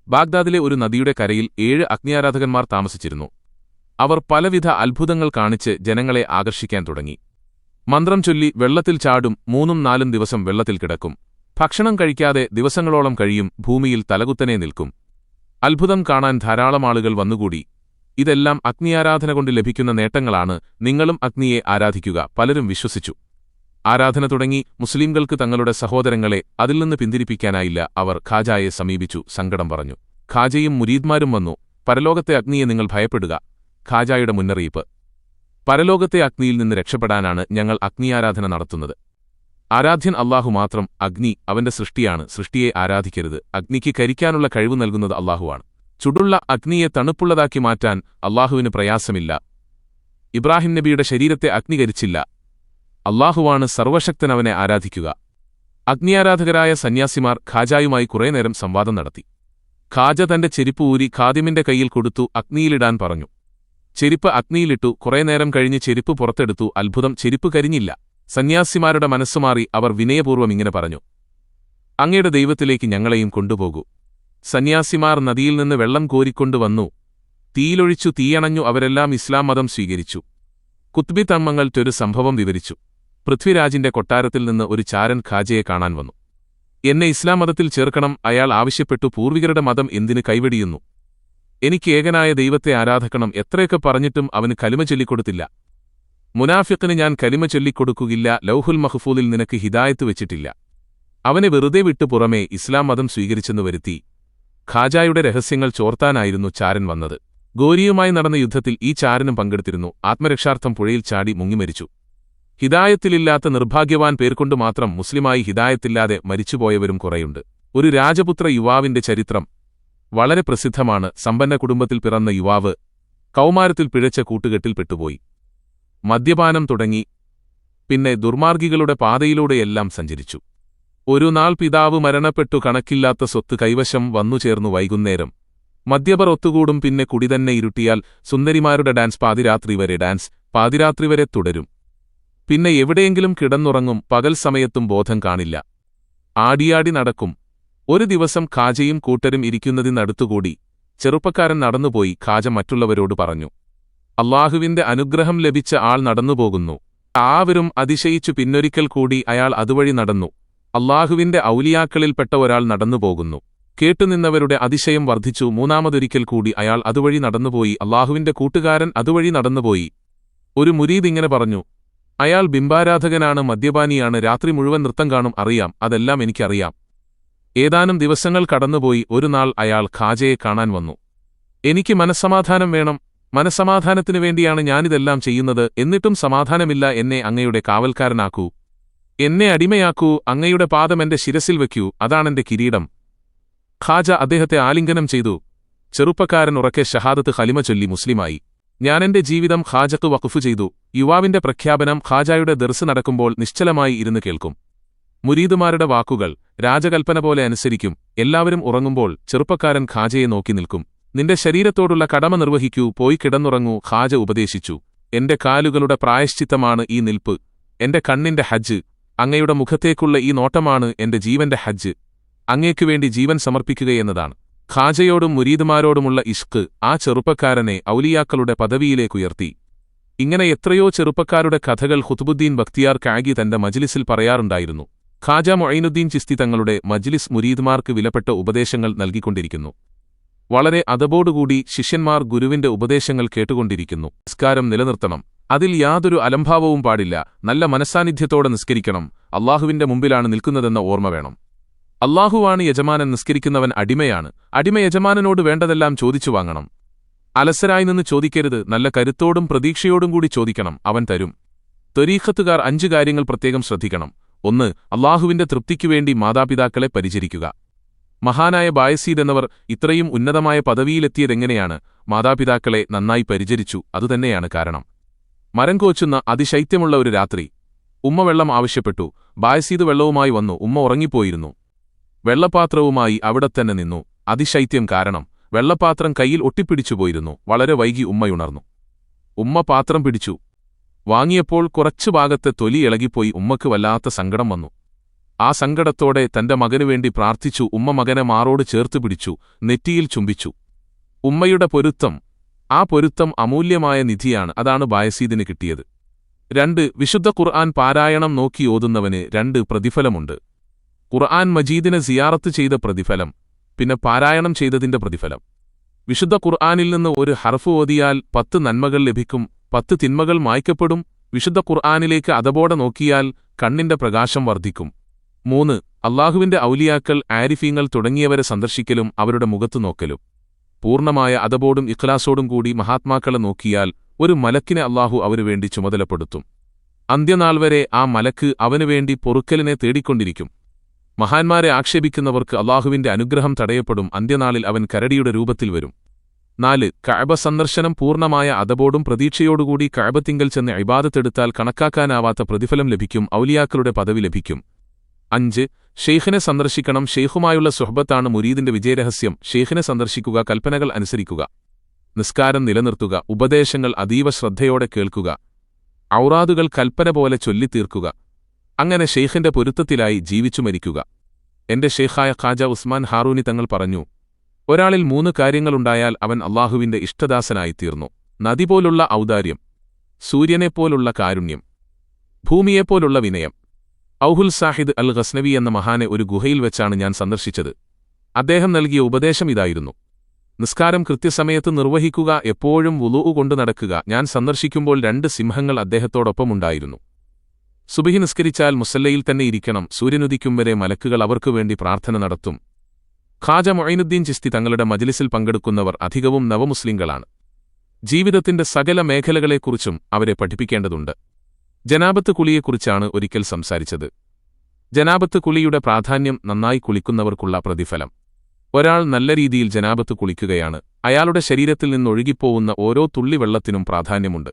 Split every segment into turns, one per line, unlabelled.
ബാഗ്ദാദിലെ ഒരു നദിയുടെ കരയിൽ 7 അഗ്നിയാരാധകന്മാർ താമസിച്ചിരുന്നു. അവർ പലവിധ അത്ഭുതങ്ങൾ കാണിച്ച് ജനങ്ങളെ ആകർഷിക്കാൻ തുടങ്ങി. മന്ത്രം ചൊല്ലി വെള്ളത്തിൽ ചാടും, 3-4 ദിവസം വെള്ളത്തിൽ കിടക്കും, ഭക്ഷണം കഴിക്കാതെ ദിവസങ്ങളോളം കഴിയും, ഭൂമിയിൽ തലകുത്തനെ നിൽക്കും. അത്ഭുതം കാണാൻ ധാരാളം ആളുകൾ വന്നുകൂടി. ഇതെല്ലാം അഗ്നിയാരാധന കൊണ്ട് ലഭിക്കുന്ന നേട്ടങ്ങളാണ്, നിങ്ങളും അഗ്നിയെ ആരാധിക്കുക. പലരും വിശ്വസിച്ചു. ആരാധന തുടങ്ങി. മുസ്ലിംകൾക്ക് തങ്ങളുടെ സഹോദരങ്ങളെ അതിൽ നിന്ന് പിന്തിരിപ്പിക്കാനായില്ല. അവർ ഖാജായെ സമീപിച്ചു, സങ്കടം പറഞ്ഞു. ഖാജയും മുരീദ്മാരും വന്നു. പരലോകത്തെ അഗ്നിയെ നിങ്ങൾ ഭയപ്പെടുക. ഖാജായുടെ മുന്നറിയിപ്പ്: പരലോകത്തെ അഗ്നിയിൽ നിന്ന് രക്ഷപ്പെടാനാണ് ഞങ്ങൾ അഗ്നിയാരാധന നടത്തുന്നത്. ആരാധ്യൻ അല്ലാഹു മാത്രം. അഗ്നി അവന്റെ സൃഷ്ടിയാണ്. സൃഷ്ടിയെ ആരാധിക്കരുത്. അഗ്നിക്ക് കരിക്കാനുള്ള കഴിവ് നൽകുന്നത് അല്ലാഹുവാണ്. ചുടുള്ള അഗ്നിയെ തണുപ്പുള്ളതാക്കി മാറ്റാൻ അല്ലാഹുവിന് പ്രയാസമില്ല. ഇബ്രാഹിം നബിയുടെ ശരീരത്തെ അഗ്നി കരിച്ചില്ല. അല്ലാഹുവാണ് സർവശക്തൻ, അവനെ ആരാധിക്കുക. അഗ്നിയാരാധകരായ സന്യാസിമാർ ഖാജായുമായി കുറേ നേരം സംവാദം നടത്തി. ഖാജ തന്റെ ചെരിപ്പ് ഊരി ഖാദിമിന്റെ കയ്യിൽ കൊടുത്തു, അഗ്നിയിലിടാൻ പറഞ്ഞു. ചെരിപ്പ് അഗ്നിയിലിട്ടു. കുറേ നേരം കഴിഞ്ഞ് ചെരിപ്പ് പുറത്തെടുത്തു. അത്ഭുതം, ചെരിപ്പ് കരിഞ്ഞില്ല. സന്യാസിമാരുടെ മനസ്സുമാറി. അവർ വിനയപൂർവ്വം ഇങ്ങനെ പറഞ്ഞു: അങ്ങയുടെ ദൈവത്തിലേക്ക് ഞങ്ങളെയും കൊണ്ടുപോകൂ. സന്യാസിമാർ നദിയിൽ നിന്ന് വെള്ളം കോരിക്കൊണ്ടുവന്നു. തീയിലൊഴിച്ചു. തീയണഞ്ഞു. അവരെല്ലാം ഇസ്ലാം മതം സ്വീകരിച്ചു. കുത്ബി തമ്മങ്ങൾ ഒരു സംഭവം വിവരിച്ചു. പൃഥ്വിരാജിന്റെ കൊട്ടാരത്തിൽ നിന്ന് ഒരു ചാരൻ ഖാജയെ കാണാൻ വന്നു. എന്നെ ഇസ്ലാം മതത്തിൽ ചേർക്കണം. അയാൾ ആവശ്യപ്പെട്ടു, പൂർവികരുടെ മതം എന്തിന് കൈവെടിയുന്നു? എനിക്ക് ഏകനായ ദൈവത്തെ ആരാധിക്കണം. എത്രയൊക്കെ പറഞ്ഞിട്ടും അവന് കലിമ ചൊല്ലിക്കൊടുത്തില്ല. മുനാഫിഖിന് ഞാൻ കലിമ ചൊല്ലിക്കൊടുക്കുകയില്ല. ലൗഹുൽ മഹ്ഫൂദിൽ നിനക്ക് ഹിദായത്ത് വെച്ചിട്ടില്ല. അവനെ വെറുതെ വിട്ടു പുറമേ ഇസ്ലാം മതം സ്വീകരിച്ചെന്നു വരുത്തി. ഖാജായുടെ രഹസ്യങ്ങൾ ചോർത്താനായിരുന്നു ചാരൻ വന്നത്. ഗോരിയുമായി നടന്ന യുദ്ധത്തിൽ ഈ ചാരനും പങ്കെടുത്തിരുന്നു. ആത്മരക്ഷാർത്ഥം പുഴയിൽ ചാടി മുങ്ങിമരിച്ചു. ഹിദായത്തിലില്ലാത്ത നിർഭാഗ്യവാൻ പേർക്കൊണ്ടു മാത്രം മുസ്ലിമായി ഹിദായത്തില്ലാതെ മരിച്ചുപോയവരും കുറെയുണ്ട്. ഒരു രാജപുത്ര യുവാവിന്റെ ചരിത്രം വളരെ പ്രസിദ്ധമാണ്. സമ്പന്ന കുടുംബത്തിൽ പിറന്ന യുവാവ് കൗമാരത്തിൽ പിഴച്ച കൂട്ടുകെട്ടിൽ പെട്ടുപോയി. മദ്യപാനം തുടങ്ങി. പിന്നെ ദുർമാർഗികളുടെ പാതയിലൂടെയെല്ലാം സഞ്ചരിച്ചു. ഒരു നാൾ പിതാവ് മരണപ്പെട്ടു. കണക്കില്ലാത്ത സ്വത്ത് കൈവശം വന്നുചേർന്നു. വൈകുന്നേരം മദ്യപർ ഒത്തുകൂടും. പിന്നെ കുടിതന്നെ ഇരുട്ടിയാൽ സുന്ദരിമാരുടെ ഡാൻസ്. പാതിരാത്രി വരെ ഡാൻസ്. പാതിരാത്രി വരെ തുടരും. പിന്നെ എവിടെയെങ്കിലും കിടന്നുറങ്ങും. പകൽ സമയത്തും ബോധം കാണില്ല. ആടിയാടി നടക്കും. ഒരു ദിവസം ഖാജയും കൂട്ടരും ഇരിക്കുന്നതിനടുത്തുകൂടി ചെറുപ്പക്കാരൻ നടന്നുപോയി. ഖാജ മറ്റുള്ളവരോട് പറഞ്ഞു: അല്ലാഹുവിന്റെ അനുഗ്രഹം ലഭിച്ച ആൾ നടന്നുപോകുന്നു. ആവരും അതിശയിച്ചു. പിന്നൊരിക്കൽ കൂടി അയാൾ അതുവഴി നടന്നു. അല്ലാഹുവിന്റെ ഔലിയാക്കളിൽപ്പെട്ട ഒരാൾ നടന്നുപോകുന്നു. കേട്ടുനിന്നവരുടെ അതിശയം വർദ്ധിച്ചു. മൂന്നാമതൊരിക്കൽ കൂടി അയാൾ അതുവഴി നടന്നുപോയി. അല്ലാഹുവിന്റെ കൂട്ടുകാരൻ അതുവഴി നടന്നുപോയി. ഒരു മുരീദ് ഇങ്ങനെ പറഞ്ഞു: അയാൾ ബിംബാരാധകനാണ്, മദ്യപാനിയാണ്, രാത്രി മുഴുവൻ നൃത്തം കാണും. അറിയാം, അതെല്ലാം എനിക്കറിയാം. ഏതാനും ദിവസങ്ങൾ കടന്നുപോയി. ഒരു നാൾ അയാൾ ഖാജയെ കാണാൻ വന്നു. എനിക്ക് മനസ്സമാധാനം വേണം. മനസ്സമാധാനത്തിനു വേണ്ടിയാണ് ഞാനിതെല്ലാം ചെയ്യുന്നത്. എന്നിട്ടും സമാധാനമില്ല. എന്നെ അങ്ങയുടെ കാവൽക്കാരനാക്കൂ. എന്നെ അടിമയാക്കൂ. അങ്ങയുടെ പാദം എന്റെ ശിരസിൽ വയ്ക്കൂ. അതാണെന്റെ കിരീടം. ഖാജ അദ്ദേഹത്തെ ആലിംഗനം ചെയ്തു. ചെറുപ്പക്കാരൻ ഉറക്കെ ഷഹാദത്ത് ഖലിമ ചൊല്ലി മുസ്ലിമായി. ഞാനെന്റെ ജീവിതം ഖാജക്ക് വഖഫ് ചെയ്തു. യുവാവിന്റെ പ്രഖ്യാപനം ഖാജായുടെ ദർസ് നടക്കുമ്പോൾ നിശ്ചലമായി ഇരുന്ന് കേൾക്കും. മുരീദുമാരുടെ വാക്കുകൾ രാജകൽപ്പന പോലെ അനുസരിക്കും. എല്ലാവരും ഉറങ്ങുമ്പോൾ ചെറുപ്പക്കാരൻ ഖാജയെ നോക്കി നിൽക്കും. നിന്റെ ശരീരത്തോടുള്ള കടമ നിർവഹിക്കൂ. പോയി കിടന്നുറങ്ങൂ. ഖാജ ഉപദേശിച്ചു. എന്റെ കാലുകളുടെ പ്രായശ്ചിത്തമാണ് ഈ നിൽപ്പ്. എന്റെ കണ്ണിന്റെ ഹജ്ജ്. അങ്ങയുടെ മുഖത്തേക്കുള്ള ഈ നോട്ടമാണ് എന്റെ ജീവന്റെ ഹജ്ജ്. അങ്ങേക്കുവേണ്ടി ജീവൻ സമർപ്പിക്കുകയെന്നതാണ്. ഖാജയോടും മുരീദുമാരോടുമുള്ള ഇഷ്ക് ആ ചെറുപ്പക്കാരനെ ഔലിയാക്കളുടെ പദവിയിലേക്കുയർത്തി. ഇങ്ങനെ എത്രയോ ചെറുപ്പക്കാരുടെ കഥകൾ ഖുത്ബുദ്ദീൻ ബക്തിയാർ കാഗി തന്റെ മജ്ലിസിൽ പറയാറുണ്ടായിരുന്നു. ഖാജ മൊയ്നുദ്ദീൻ ചിസ്തി തങ്ങളുടെ മജ്ലിസ് മുരീദ്മാർക്ക് വിലപ്പെട്ട ഉപദേശങ്ങൾ നൽകിക്കൊണ്ടിരിക്കുന്നു. വളരെ അദബോടുകൂടി ശിഷ്യന്മാർ ഗുരുവിന്റെ ഉപദേശങ്ങൾ കേട്ടുകൊണ്ടിരിക്കുന്നു. നിസ്കാരം നിലനിർത്തണം. അതിൽ യാതൊരു അലംഭാവവും പാടില്ല. നല്ല മനസ്സാന്നിധ്യത്തോടെ നിസ്കരിക്കണം. അല്ലാഹുവിന്റെ മുമ്പിലാണ് നിൽക്കുന്നതെന്ന ഓർമ്മ വേണം. അല്ലാഹുവാണ് യജമാനൻ. നിസ്കരിക്കുന്നവൻ അടിമയാണ്. അടിമ യജമാനനോട് വേണ്ടതെല്ലാം ചോദിച്ചു വാങ്ങണം. അലസരായി നിന്ന് ചോദിക്കരുത്. നല്ല കരുത്തോടും പ്രതീക്ഷയോടും കൂടി ചോദിക്കണം. അവൻ തരും. ത്വരീഖത്തുകാർ 5 കാര്യങ്ങൾ പ്രത്യേകം ശ്രദ്ധിക്കണം. 1. അല്ലാഹുവിന്റെ തൃപ്തിക്കുവേണ്ടി മാതാപിതാക്കളെ പരിചരിക്കുക. മഹാനായ ബായസീദ് എന്നവർ ഇത്രയും ഉന്നതമായ പദവിയിലെത്തിയതെങ്ങനെയാണ്? മാതാപിതാക്കളെ നന്നായി പരിചരിച്ചു. അതുതന്നെയാണ് കാരണം. മരം കോച്ചുന്ന അതിശൈത്യമുള്ള ഒരു രാത്രി ഉമ്മ വെള്ളം ആവശ്യപ്പെട്ടു. ബായസീദ് വെള്ളവുമായി വന്നു. ഉമ്മ ഉറങ്ങിപ്പോയിരുന്നു. വെള്ളപാത്രവുമായി അവിടെത്തന്നെ നിന്നു. അതിശൈത്യം കാരണം വെള്ളപാത്രം കയ്യിൽ ഒട്ടിപ്പിടിച്ചുപോയിരുന്നു. വളരെ വൈകി ഉമ്മയുണർന്നു. ഉമ്മ പാത്രം പിടിച്ചു. വാങ്ങിയപ്പോൾ കുറച്ചു ഭാഗത്തെ തൊലി ഇളകിപ്പോയി. ഉമ്മക്ക് വല്ലാത്ത സങ്കടം വന്നു. ആ സങ്കടത്തോടെ തന്റെ മകനുവേണ്ടി പ്രാർത്ഥിച്ചു. ഉമ്മ മകനെ മാറോട് ചേർത്തു പിടിച്ചു, നെറ്റിയിൽ ചുംബിച്ചു. ഉമ്മയുടെ പൊരുത്തം, ആ പൊരുത്തം അമൂല്യമായ നിധിയാണ്. അതാണ് ബായസീദിന് കിട്ടിയത്. 2. വിശുദ്ധ ഖുർആൻ പാരായണം നോക്കി ഓതുന്നവന് 2 പ്രതിഫലമുണ്ട്. ഖുർആൻ മജീദിനെ സിയാറത്ത് ചെയ്ത പ്രതിഫലം, പിന്നെ പാരായണം ചെയ്തതിന്റെ പ്രതിഫലം. വിശുദ്ധ ഖുർആനിൽ നിന്ന് ഒരു ഹർഫ് ഓതിയാൽ 10 നന്മകൾ ലഭിക്കും, 10 തിന്മകൾ മായ്ക്കപ്പെടും. വിശുദ്ധ ഖുർആനിലേക്ക് അതബോടെ നോക്കിയാൽ കണ്ണിന്റെ പ്രകാശം വർദ്ധിക്കും. 3. അല്ലാഹുവിന്റെ ഔലിയാക്കൾ, ആരിഫീങ്ങൾ തുടങ്ങിയവരെ സന്ദർശിക്കലും അവരുടെ മുഖത്തു നോക്കലും. പൂർണ്ണമായ അതബോടും ഇഖ്ലാസോടും കൂടി മഹാത്മാക്കളെ നോക്കിയാൽ ഒരു മലക്കിനെ അല്ലാഹു അവനുവേണ്ടി ചുമതലപ്പെടുത്തും. അന്ത്യനാൾ വരെ ആ മലക്ക് അവനുവേണ്ടി പൊറുക്കലിനെ തേടിക്കൊണ്ടിരിക്കും. മഹാന്മാരെ ആക്ഷേപിക്കുന്നവർക്ക് അല്ലാഹുവിന്റെ അനുഗ്രഹം തടയപ്പെടും. അന്ത്യനാളിൽ അവൻ കരടിയുടെ രൂപത്തിൽ വരും. 4. കഅബ സന്ദർശനം പൂർണ്ണമായ അതബോടും പ്രതീക്ഷയോടുകൂടി കഅബത്തിങ്കൽ ചെന്ന് ഇബാദത്തെടുത്താൽ കണക്കാക്കാനാവാത്ത പ്രതിഫലം ലഭിക്കും, ഔലിയാക്കളുടെ പദവി ലഭിക്കും. 5. ഷെയ്ഖിനെ സന്ദർശിക്കണം. ഷെയ്ഖുമായുള്ള സുഹ്ബത്താണ് മുരീദിന്റെ വിജയരഹസ്യം. ഷെയ്ഖിനെ സന്ദർശിക്കുക, കൽപ്പനകൾ അനുസരിക്കുക, നിസ്കാരം നിലനിർത്തുക, ഉപദേശങ്ങൾ അതീവ ശ്രദ്ധയോടെ കേൾക്കുക, ഔറാദുകൾ കൽപ്പന പോലെ ചൊല്ലിത്തീർക്കുക. അങ്ങനെ ഷെയ്ഖിന്റെ പൊരുത്തത്തിലായി ജീവിച്ചു മരിക്കുക. എന്റെ ഷെയ്ഖായ ഖാജ ഉസ്മാൻ ഹാറൂനി തങ്ങൾ പറഞ്ഞു, ഒരാളിൽ 3 കാര്യങ്ങളുണ്ടായാൽ അവൻ അല്ലാഹുവിന്റെ ഇഷ്ടദാസനായിത്തീർന്നു. നദിപോലുള്ള ഔദാര്യം, സൂര്യനെപ്പോലുള്ള കാരുണ്യം, ഭൂമിയെപ്പോലുള്ള വിനയം. ഔഹുൽ സാഹിദ് അൽ ഗസ്നവി എന്ന മഹാനെ ഒരു ഗുഹയിൽ വെച്ചാണ് ഞാൻ സന്ദർശിച്ചത്. അദ്ദേഹം നൽകിയ ഉപദേശം ഇതായിരുന്നു: നിസ്കാരം കൃത്യസമയത്ത് നിർവഹിക്കുക, എപ്പോഴും വുളൂഉ കൊണ്ടു നടക്കുക. ഞാൻ സന്ദർശിക്കുമ്പോൾ 2 സിംഹങ്ങൾ അദ്ദേഹത്തോടൊപ്പമുണ്ടായിരുന്നു. സുബഹി നിസ്കരിച്ചാൽ മുസല്ലയിൽ തന്നെ ഇരിക്കണം. സൂര്യനുദിക്കും വരെ മലക്കുകൾ അവർക്കുവേണ്ടി പ്രാർത്ഥന നടത്തും. ഖാജ മുഈനുദ്ദീൻ ചിസ്തി തങ്ങളുടെ മജ്ലിസിൽ പങ്കെടുക്കുന്നവർ അധികവും നവമുസ്ലിങ്ങളാണ്. ജീവിതത്തിന്റെ സകല മേഖലകളെക്കുറിച്ചും അവരെ പഠിപ്പിക്കേണ്ടതുണ്ട്. ജനാബത്ത് കുളിയെക്കുറിച്ചാണ് ഒരിക്കൽ സംസാരിച്ചത്. ജനാബത്ത് കുളിയുടെ പ്രാധാന്യം, നന്നായി കുളിക്കുന്നവർക്കുള്ള പ്രതിഫലം. ഒരാൾ നല്ല രീതിയിൽ ജനാബത്ത് കുളിക്കുകയാണ്. അയാളുടെ ശരീരത്തിൽ നിന്നൊഴുകിപ്പോവുന്ന ഓരോ തുള്ളി വെള്ളത്തിനും പ്രാധാന്യമുണ്ട്.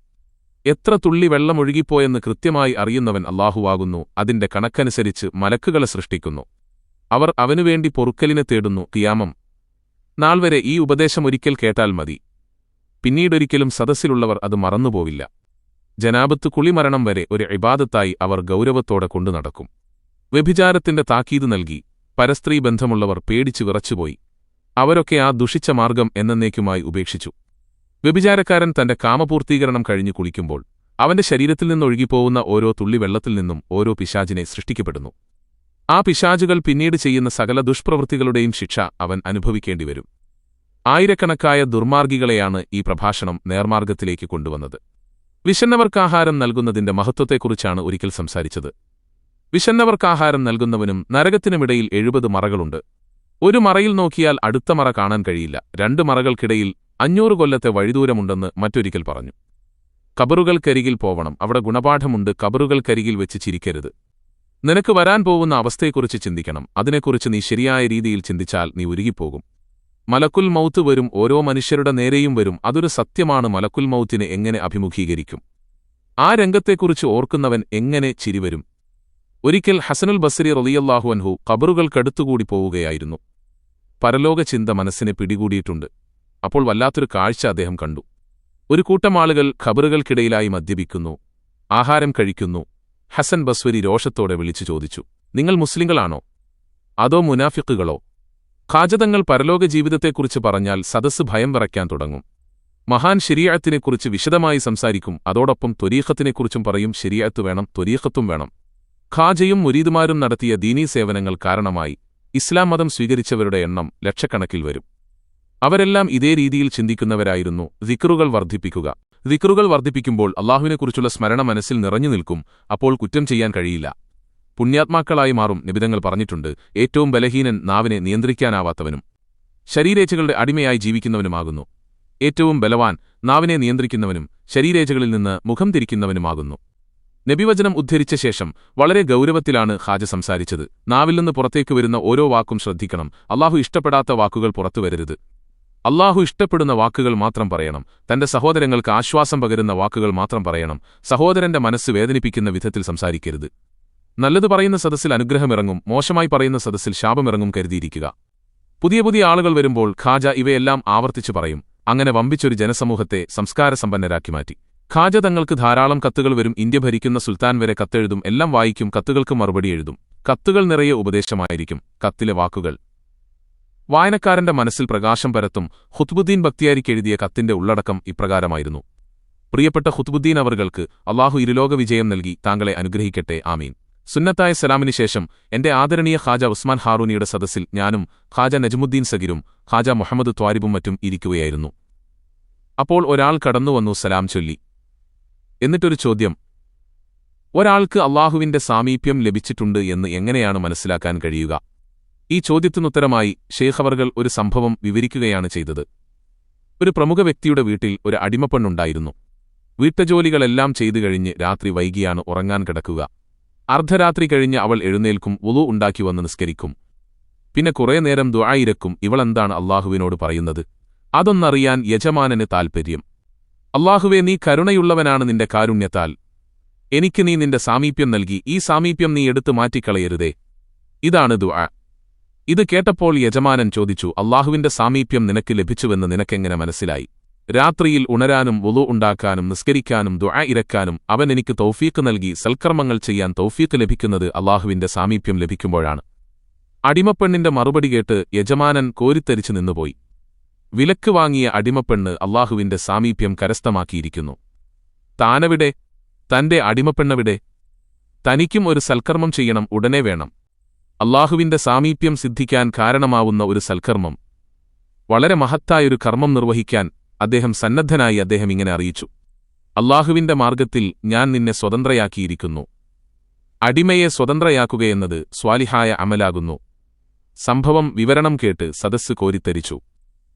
എത്ര തുള്ളി വെള്ളം ഒഴുകിപ്പോയെന്ന് കൃത്യമായി അറിയുന്നവൻ അല്ലാഹുവാകുന്നു. അതിന്റെ കണക്കനുസരിച്ച് മലക്കുകളെ സൃഷ്ടിക്കുന്നു. അവർ അവനുവേണ്ടി പൊറുക്കലിനെ തേടുന്നു. ഖിയാമം നാൾ വരെ ഈ ഉപദേശം ഒരിക്കൽ കേട്ടാൽ മതി. പിന്നീടൊരിക്കലും സദസ്സിലുള്ളവർ അത് മറന്നുപോവില്ല. ജനാബത്ത് കുളിമരണം വരെ ഒരു ഇബാദത്തായി അവർ ഗൗരവത്തോടെ കൊണ്ടുനടക്കും. വ്യഭിചാരത്തിന്റെ താക്കീത് നൽകി പരസ്ത്രീ ബന്ധമുള്ളവർ പേടിച്ചു വിറച്ചുപോയി. അവരൊക്കെ ആ ദുഷിച്ച മാർഗം എന്നേക്കുമായി ഉപേക്ഷിച്ചു. വ്യഭിചാരക്കാരൻ തന്റെ കാമപൂർത്തീകരണം കഴിഞ്ഞു കുളിക്കുമ്പോൾ അവന്റെ ശരീരത്തിൽ നിന്നൊഴുകിപ്പോവുന്ന ഓരോ തുള്ളി വെള്ളത്തിൽ നിന്നും ഓരോ പിശാചിനെ സൃഷ്ടിക്കപ്പെടുന്നു. ആ പിശാചുകൾ പിന്നീട് ചെയ്യുന്ന സകല ദുഷ്പ്രവൃത്തികളുടെയും ശിക്ഷ അവൻ അനുഭവിക്കേണ്ടിവരും. ആയിരക്കണക്കായ ദുർമാർഗികളെയാണ് ഈ പ്രഭാഷണം നേർമാർഗത്തിലേക്ക് കൊണ്ടുവന്നത്. വിശന്നവർക്കാഹാരം നൽകുന്നതിന്റെ മഹത്വത്തെക്കുറിച്ചാണ് ഒരിക്കൽ സംസാരിച്ചത്. വിശന്നവർക്കാഹാരം നൽകുന്നവനും നരകത്തിനുമിടയിൽ 70 മറകളുണ്ട്. ഒരു മറയിൽ നോക്കിയാൽ അടുത്ത മറ കാണാൻ കഴിയില്ല. 2 മറകൾക്കിടയിൽ 500 കൊല്ലത്തെ വഴിദൂരമുണ്ടെന്ന് മറ്റൊരിക്കൽ പറഞ്ഞു. കബറുകൾക്കരികിൽ പോവണം, അവിടെ ഗുണപാഠമുണ്ട്. കബറുകൾക്കരികിൽ വെച്ച് ചിരിക്കരുത്. നിനക്ക് വരാൻ പോകുന്ന അവസ്ഥയെക്കുറിച്ച് ചിന്തിക്കണം. അതിനെക്കുറിച്ച് നീ ശരിയായ രീതിയിൽ ചിന്തിച്ചാൽ നീ ഉരുകിപ്പോകും. മലക്കുൽ മൗത്ത് വരും, ഓരോ മനുഷ്യരുടെ നേരെയും വരും. അതൊരു സത്യമാണ്. മലക്കുൽ മൗത്തിനെ എങ്ങനെ അഭിമുഖീകരിക്കും? ആ രംഗത്തെക്കുറിച്ച് ഓർക്കുന്നവൻ എങ്ങനെ ചിരിവരും? ഒരിക്കൽ ഹസനുൽ ബസ്രി റളിയല്ലാഹു അൻഹു ഖബറുകൾക്കടുത്തുകൂടി പോവുകയായിരുന്നു. പരലോക ചിന്ത മനസ്സിനെ പിടികൂടിയിട്ടുണ്ട്. അപ്പോൾ വല്ലാത്തൊരു കാഴ്ച അദ്ദേഹം കണ്ടു. ഒരു കൂട്ടം ആളുകൾ ഖബറുകൾക്കിടയിലായി മദ്യപിക്കുന്നു, ആഹാരം കഴിക്കുന്നു. ഹസൻ ബസ്വരി രോഷത്തോടെ വിളിച്ചു ചോദിച്ചു, നിങ്ങൾ മുസ്ലിങ്ങളാണോ അതോ മുനാഫിക്കുകളോ? ഖാജതങ്ങൾ പരലോക ജീവിതത്തെക്കുറിച്ച് പറഞ്ഞാൽ സദസ്സ് ഭയം വിറയ്ക്കാൻ തുടങ്ങും. മഹാൻ ശരീഅത്തിനെക്കുറിച്ച് വിശദമായി സംസാരിക്കും. അതോടൊപ്പം ത്വരീഖത്തിനെക്കുറിച്ചും പറയും. ശരീഅത്ത് വേണം, ത്വരീഖത്തും വേണം. ഖാജയും മുരീദുമാരും നടത്തിയ ദീനീ സേവനങ്ങൾ കാരണമായി ഇസ്ലാം മതം സ്വീകരിച്ചവരുടെ എണ്ണം ലക്ഷക്കണക്കിൽ വരും. അവരെല്ലാം ഇതേ രീതിയിൽ ചിന്തിക്കുന്നവരായിരുന്നു. ദിക്റുകൾ വർദ്ധിപ്പിക്കുക. ദിക്റുകൾ വർദ്ധിപ്പിക്കുമ്പോൾ അല്ലാഹുവിനെക്കുറിച്ചുള്ള സ്മരണ മനസ്സിൽ നിറഞ്ഞു നിൽക്കും. അപ്പോൾ കുറ്റം ചെയ്യാൻ കഴിയില്ല. പുണ്യാത്മാക്കളായി മാറും. നിബിധങ്ങൾ പറഞ്ഞിട്ടുണ്ട്, ഏറ്റവും ബലഹീനൻ നാവിനെ നിയന്ത്രിക്കാനാവാത്തവനും ശരീരേച്ഛകളുടെ അടിമയായി ജീവിക്കുന്നവനുമാകുന്നു. ഏറ്റവും ബലവാൻ നാവിനെ നിയന്ത്രിക്കുന്നവനും ശരീരേച്ഛകളിൽ നിന്ന് മുഖം തിരിക്കുന്നവനുമാകുന്നു. നബിവചനം ഉദ്ധരിച്ച ശേഷം വളരെ ഗൗരവത്തിലാണ് ഖാജ സംസാരിച്ചത്. നാവിൽ നിന്ന് പുറത്തേക്ക് വരുന്ന ഓരോ വാക്കും ശ്രദ്ധിക്കണം. അല്ലാഹു ഇഷ്ടപ്പെടാത്ത വാക്കുകൾ പുറത്തുവരരുത്. അല്ലാഹു ഇഷ്ടപ്പെടുന്ന വാക്കുകൾ മാത്രം പറയണം. തന്റെ സഹോദരങ്ങൾക്ക് ആശ്വാസം പകരുന്ന വാക്കുകൾ മാത്രം പറയണം. സഹോദരന്റെ മനസ്സ് വേദനിപ്പിക്കുന്ന വിധത്തിൽ സംസാരിക്കരുത്. നല്ലത് പറയുന്ന സദസ്സിൽ അനുഗ്രഹമിറങ്ങും, മോശമായി പറയുന്ന സദസ്സിൽ ശാപമിറങ്ങും കരുതിയിരിക്കുക. പുതിയ പുതിയ ആളുകൾ വരുമ്പോൾ ഖാജ ഇവയെല്ലാം ആവർത്തിച്ചു പറയും. അങ്ങനെ വമ്പിച്ചൊരു ജനസമൂഹത്തെ സംസ്കാരസമ്പന്നരാക്കി മാറ്റി. ഖാജ തങ്ങൾക്ക് ധാരാളം കത്തുകൾ വരും. ഇന്ത്യ ഭരിക്കുന്ന സുൽത്താൻ വരെ കത്തെഴുതും. എല്ലാം വായിക്കും, കത്തുകൾക്ക് മറുപടി എഴുതും. കത്തുകൾ നിറയെ ഉപദേശമായിരിക്കും. കത്തിലെ വാക്കുകൾ വായനക്കാരന്റെ മനസ്സിൽ പ്രകാശം പരത്തും. ഖുത്ബുദ്ദീൻ ബക്തിയാരിക്കെഴുതിയ കത്തിന്റെ ഉള്ളടക്കം ഇപ്രകാരമായിരുന്നു: പ്രിയപ്പെട്ട ഖുത്ബുദ്ദീൻ അവറുകൾക്ക് അള്ളാഹു ഇരുലോക വിജയം നൽകി താങ്കളെ അനുഗ്രഹിക്കട്ടെ, ആമീൻ. സുന്നത്തായ സലാമിന് ശേഷം എന്റെ ആദരണീയ ഖാജ ഉസ്മാൻ ഹാറൂനിയുടെ സദസ്സിൽ ഞാനും ഖാജ നജ്മുദ്ദീൻ സഗിരും ഖാജ മുഹമ്മദ് ത്വാരിബും മറ്റും ഇരിക്കുകയായിരുന്നു. അപ്പോൾ ഒരാൾ കടന്നുവന്നു സലാം ചൊല്ലി. എന്നിട്ടൊരു ചോദ്യം: ഒരാൾക്ക് അള്ളാഹുവിന്റെ സാമീപ്യം ലഭിച്ചിട്ടുണ്ട് എന്ന് എങ്ങനെയാണ് മനസ്സിലാക്കാൻ കഴിയുക? ഈ ചോദ്യത്തിനുത്തരമായി ഷേഖ് അവർകൾ ഒരു സംഭവം വിവരിക്കുകയാണ് ചെയ്തത്. ഒരു പ്രമുഖ വ്യക്തിയുടെ വീട്ടിൽ ഒരു അടിമപ്പെണ്ണുണ്ടായിരുന്നു. വീട്ടുജോലികളെല്ലാം ചെയ്തു കഴിഞ്ഞ് രാത്രി വൈകിയാണ് ഉറങ്ങാൻ കിടക്കുക. അർദ്ധരാത്രി കഴിഞ്ഞ് അവൾ എഴുന്നേൽക്കും, വുളു ഉണ്ടാക്കി വന്ന് നിസ്കരിക്കും. പിന്നെ കുറേ നേരം ദുആയിരക്കും. ഇവളെന്താണ് അള്ളാഹുവിനോട് പറയുന്നത്? അതൊന്നറിയാൻ യജമാനന് താൽപ്പര്യം. അള്ളാഹുവേ, നീ കരുണയുള്ളവനാണ്, നിന്റെ കാരുണ്യത്താൽ എനിക്ക് നീ നിന്റെ സാമീപ്യം നൽകി. ഈ സാമീപ്യം നീ എടുത്തു മാറ്റിക്കളയരുതേ. ഇതാണ് ദുആ. ഇത് കേട്ടപ്പോൾ യജമാനൻ ചോദിച്ചു: അള്ളാഹുവിന്റെ സാമീപ്യം നിനക്ക് ലഭിച്ചുവെന്ന് നിനക്കെങ്ങനെ മനസ്സിലായി? രാത്രിയിൽ ഉണരാനും വുളു ഉണ്ടാക്കാനും നിസ്കരിക്കാനും ദുആ ഇരക്കാനും അവൻ എനിക്ക് തൗഫീഖ് നൽകി. സൽക്കർമ്മങ്ങൾ ചെയ്യാൻ തൗഫീഖ് ലഭിക്കുന്നത് അള്ളാഹുവിന്റെ സാമീപ്യം ലഭിക്കുമ്പോഴാണ്. അടിമപ്പെണ്ണിന്റെ മറുപടി കേട്ട് യജമാനൻ കോരിത്തരിച്ചു നിന്നുപോയി. വിലക്ക് വാങ്ങിയ അടിമപ്പെണ്ണ് അള്ളാഹുവിന്റെ സാമീപ്യം കരസ്ഥമാക്കിയിരിക്കുന്നു. താനെവിടെ? തന്റെ അടിമപ്പെണ്ണെവിടെ? തനിക്കും ഒരു സൽക്കർമ്മം ചെയ്യണം, ഉടനെ വേണം. അള്ളാഹുവിന്റെ സാമീപ്യം സിദ്ധിക്കാൻ കാരണമാവുന്ന ഒരു സൽക്കർമ്മം, വളരെ മഹത്തായൊരു കർമ്മം നിർവഹിക്കാൻ അദ്ദേഹം സന്നദ്ധനായി. അദ്ദേഹം ഇങ്ങനെ അറിയിച്ചു: അള്ളാഹുവിന്റെ മാർഗ്ഗത്തിൽ ഞാൻ നിന്നെ സ്വതന്ത്രയാക്കിയിരിക്കുന്നു. അടിമയെ സ്വതന്ത്രയാക്കുകയെന്നത് സ്വാലിഹായ അമലാകുന്നു. സംഭവം വിവരണം കേട്ട് സദസ്സ് കോരിത്തരിച്ചു.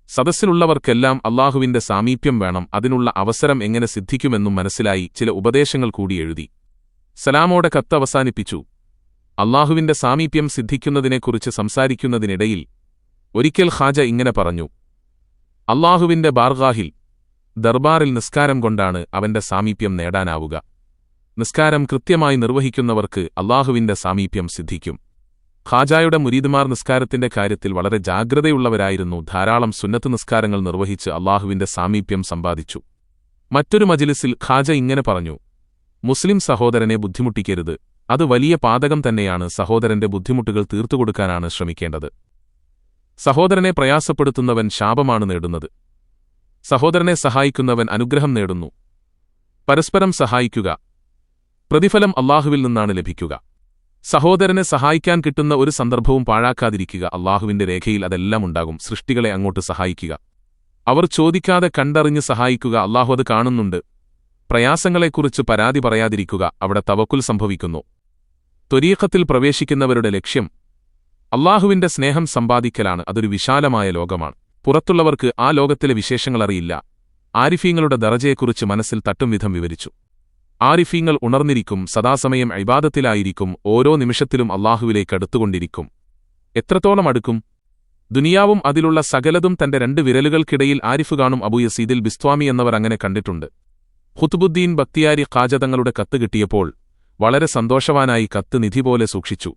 സദസ്സിലുള്ളവർക്കെല്ലാം അള്ളാഹുവിന്റെ സാമീപ്യം വേണം, അതിനുള്ള അവസരം എങ്ങനെ സിദ്ധിക്കുമെന്നും മനസ്സിലായി. ചില ഉപദേശങ്ങൾ കൂടി എഴുതി സലാമോടെ കത്ത് അവസാനിപ്പിച്ചു. അള്ളാഹുവിന്റെ സാമീപ്യം സിദ്ധിക്കുന്നതിനെക്കുറിച്ച് സംസാരിക്കുന്നതിനിടയിൽ ഒരിക്കൽ ഖാജ ഇങ്ങനെ പറഞ്ഞു: അള്ളാഹുവിന്റെ ബാർഗാഹിൽ, ദർബാറിൽ നിസ്കാരം കൊണ്ടാണ് അവന്റെ സാമീപ്യം നേടാനാവുക. നിസ്കാരം കൃത്യമായി നിർവഹിക്കുന്നവർക്ക് അള്ളാഹുവിന്റെ സാമീപ്യം സിദ്ധിക്കും. ഖാജായുടെ മുരീദുമാർ നിസ്കാരത്തിന്റെ കാര്യത്തിൽ വളരെ ജാഗ്രതയുള്ളവരായിരുന്നു. ധാരാളം സുന്നത്ത് നിസ്കാരങ്ങൾ നിർവഹിച്ച് അള്ളാഹുവിന്റെ സാമീപ്യം സമ്പാദിച്ചു. മറ്റൊരു മജ്ലിസിൽ ഖാജ ഇങ്ങനെ പറഞ്ഞു: മുസ്ലിം സഹോദരനെ ബുദ്ധിമുട്ടിക്കരുത്. അത് വലിയ പാതകം തന്നെയാണ്. സഹോദരന്റെ ബുദ്ധിമുട്ടുകൾ തീർത്തുകൊടുക്കാനാണ് ശ്രമിക്കേണ്ടത്. സഹോദരനെ പ്രയാസപ്പെടുത്തുന്നവൻ ശാപമാണ് നേടുന്നത്. സഹോദരനെ സഹായിക്കുന്നവൻ അനുഗ്രഹം നേടുന്നു. പരസ്പരം സഹായിക്കുക. പ്രതിഫലം അള്ളാഹുവിൽ നിന്നാണ് ലഭിക്കുക. സഹോദരനെ സഹായിക്കാൻ കിട്ടുന്ന ഒരു സന്ദർഭവും പാഴാക്കാതിരിക്കുക. അള്ളാഹുവിന്റെ രേഖയിൽ അതെല്ലാം ഉണ്ടാകും. സൃഷ്ടികളെ അങ്ങോട്ട് സഹായിക്കുക. അവർ ചോദിക്കാതെ കണ്ടറിഞ്ഞ് സഹായിക്കുക. അള്ളാഹു അത് കാണുന്നുണ്ട്. പ്രയാസങ്ങളെക്കുറിച്ച് പരാതി പറയാതിരിക്കുക. അവിടെ തവക്കുൽ സംഭവിക്കുന്നു. ത്വരീഖത്തിൽ പ്രവേശിക്കുന്നവരുടെ ലക്ഷ്യം അള്ളാഹുവിന്റെ സ്നേഹം സമ്പാദിക്കലാണ്. അതൊരു വിശാലമായ ലോകമാണ്. പുറത്തുള്ളവർക്ക് ആ ലോകത്തിലെ വിശേഷങ്ങളറിയില്ല. ആരിഫീങ്ങളുടെ ദറജയെക്കുറിച്ച് മനസ്സിൽ തട്ടും വിധം വിവരിച്ചു. ആരിഫീങ്ങൾ ഉണർന്നിരിക്കും, സദാസമയം ഇബാദത്തിലായിരിക്കും, ഓരോ നിമിഷത്തിലും അള്ളാഹുവിലേക്ക് അടുത്തുകൊണ്ടിരിക്കും. എത്രത്തോളം അടുക്കും? ദുനിയാവും അതിലുള്ള സകലതും തന്റെ 2 വിരലുകൾക്കിടയിൽ ആരിഫ് കാണും. അബൂ യസീദിൽ ബിസ്ത്വാമി എന്നവർ അങ്ങനെ കണ്ടിട്ടുണ്ട്. ഖുത്ബുദ്ദീൻ ബക്തിയാരി ഖാജ തങ്ങളുടെ കത്ത് കിട്ടിയപ്പോൾ വളരെ സന്തോഷവാനായി കത്ത് നിധി പോലെ സൂക്ഷിച്ചു.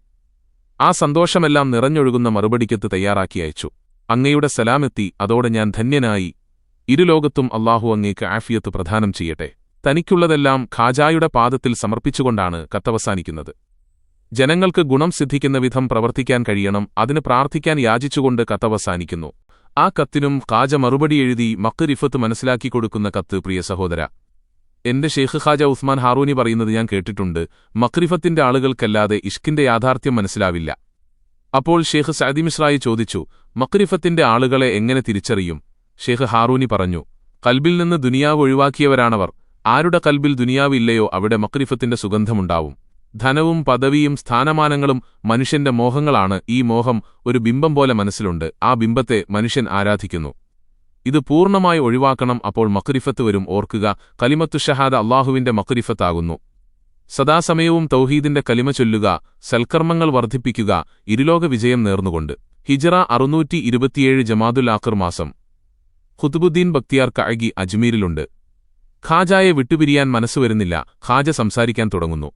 ആ സന്തോഷമെല്ലാം നിറഞ്ഞൊഴുകുന്ന മറുപടിക്കത്ത് തയ്യാറാക്കി അയച്ചു. അങ്ങയുടെ സലാമെത്തി, അതോടെ ഞാൻ ധന്യനായി. ഇരുലോകത്തും അള്ളാഹു അങ്ങേക്ക് ആഫിയത്ത് പ്രദാനം ചെയ്യട്ടെ. തനിക്കുള്ളതെല്ലാം ഖാജായുടെ പാദത്തിൽ സമർപ്പിച്ചുകൊണ്ടാണ് കത്തവസാനിക്കുന്നത്. ജനങ്ങൾക്ക് ഗുണം സിദ്ധിക്കുന്ന വിധം പ്രവർത്തിക്കാൻ കഴിയണം, അതിന് പ്രാർത്ഥിക്കാൻ യാചിച്ചുകൊണ്ട് കത്തവസാനിക്കുന്നു. ആ കത്തിനും ഖാജ മറുപടി എഴുതി മഖ്രിഫത്ത് മനസ്സിലാക്കിക്കൊടുക്കുന്ന കത്ത്: പ്രിയ സഹോദര, എന്റെ ഷെയ്ഖ് ഖാജ ഉസ്മാൻ ഹാറൂനി പറയുന്നത് ഞാൻ കേട്ടിട്ടുണ്ട്. മഖ്രിഫത്തിന്റെ ആളുകൾക്കല്ലാതെ ഇഷ്കിന്റെ യാഥാർത്ഥ്യം മനസ്സിലാവില്ല. അപ്പോൾ ഷെയ്ഖ് സഅദി മിശ്രായി ചോദിച്ചു: മഖ്രിഫത്തിന്റെ ആളുകളെ എങ്ങനെ തിരിച്ചറിയും? ഷെയ്ഖ് ഹാറൂനി പറഞ്ഞു: കൽബിൽ നിന്ന് ദുനിയാവ് ഒഴിവാക്കിയവരാണവർ. ആരുടെ കൽബിൽ ദുനിയാവ് ഇല്ലയോ അവിടെ മഖ്രിഫത്തിന്റെ സുഗന്ധമുണ്ടാവും. ധനവും പദവിയും സ്ഥാനമാനങ്ങളും മനുഷ്യന്റെ മോഹങ്ങളാണ്. ഈ മോഹം ഒരു ബിംബം പോലെ മനസ്സിലുണ്ട്. ആ ബിംബത്തെ മനുഷ്യൻ ആരാധിക്കുന്നു. ഇത് പൂർണ്ണമായി ഒഴിവാക്കണം. അപ്പോൾ മഖ്രിഫത്ത് വരും. ഓർക്കുക, കലിമത്തു ഷഹാദ അള്ളാഹുവിന്റെ മഖ്രിഫത്താകുന്നു. സദാസമയവും തൗഹീദിന്റെ കലിമ ചൊല്ലുക, സൽക്കർമ്മങ്ങൾ വർദ്ധിപ്പിക്കുക, ഇരുലോക വിജയം നേർന്നുകൊണ്ട്. ഹിജ്റ 627 ജമാദുൽ ആഖിർ മാസം. ഖുത്ബുദ്ദീൻ ബക്തിയാർ കഅഗി അജ്മീരിലുണ്ട്. ഖാജായെ വിട്ടുപിരിയാൻ മനസ്സുവരുന്നില്ല. ഖാജ സംസാരിക്കാൻ തുടങ്ങുന്നു.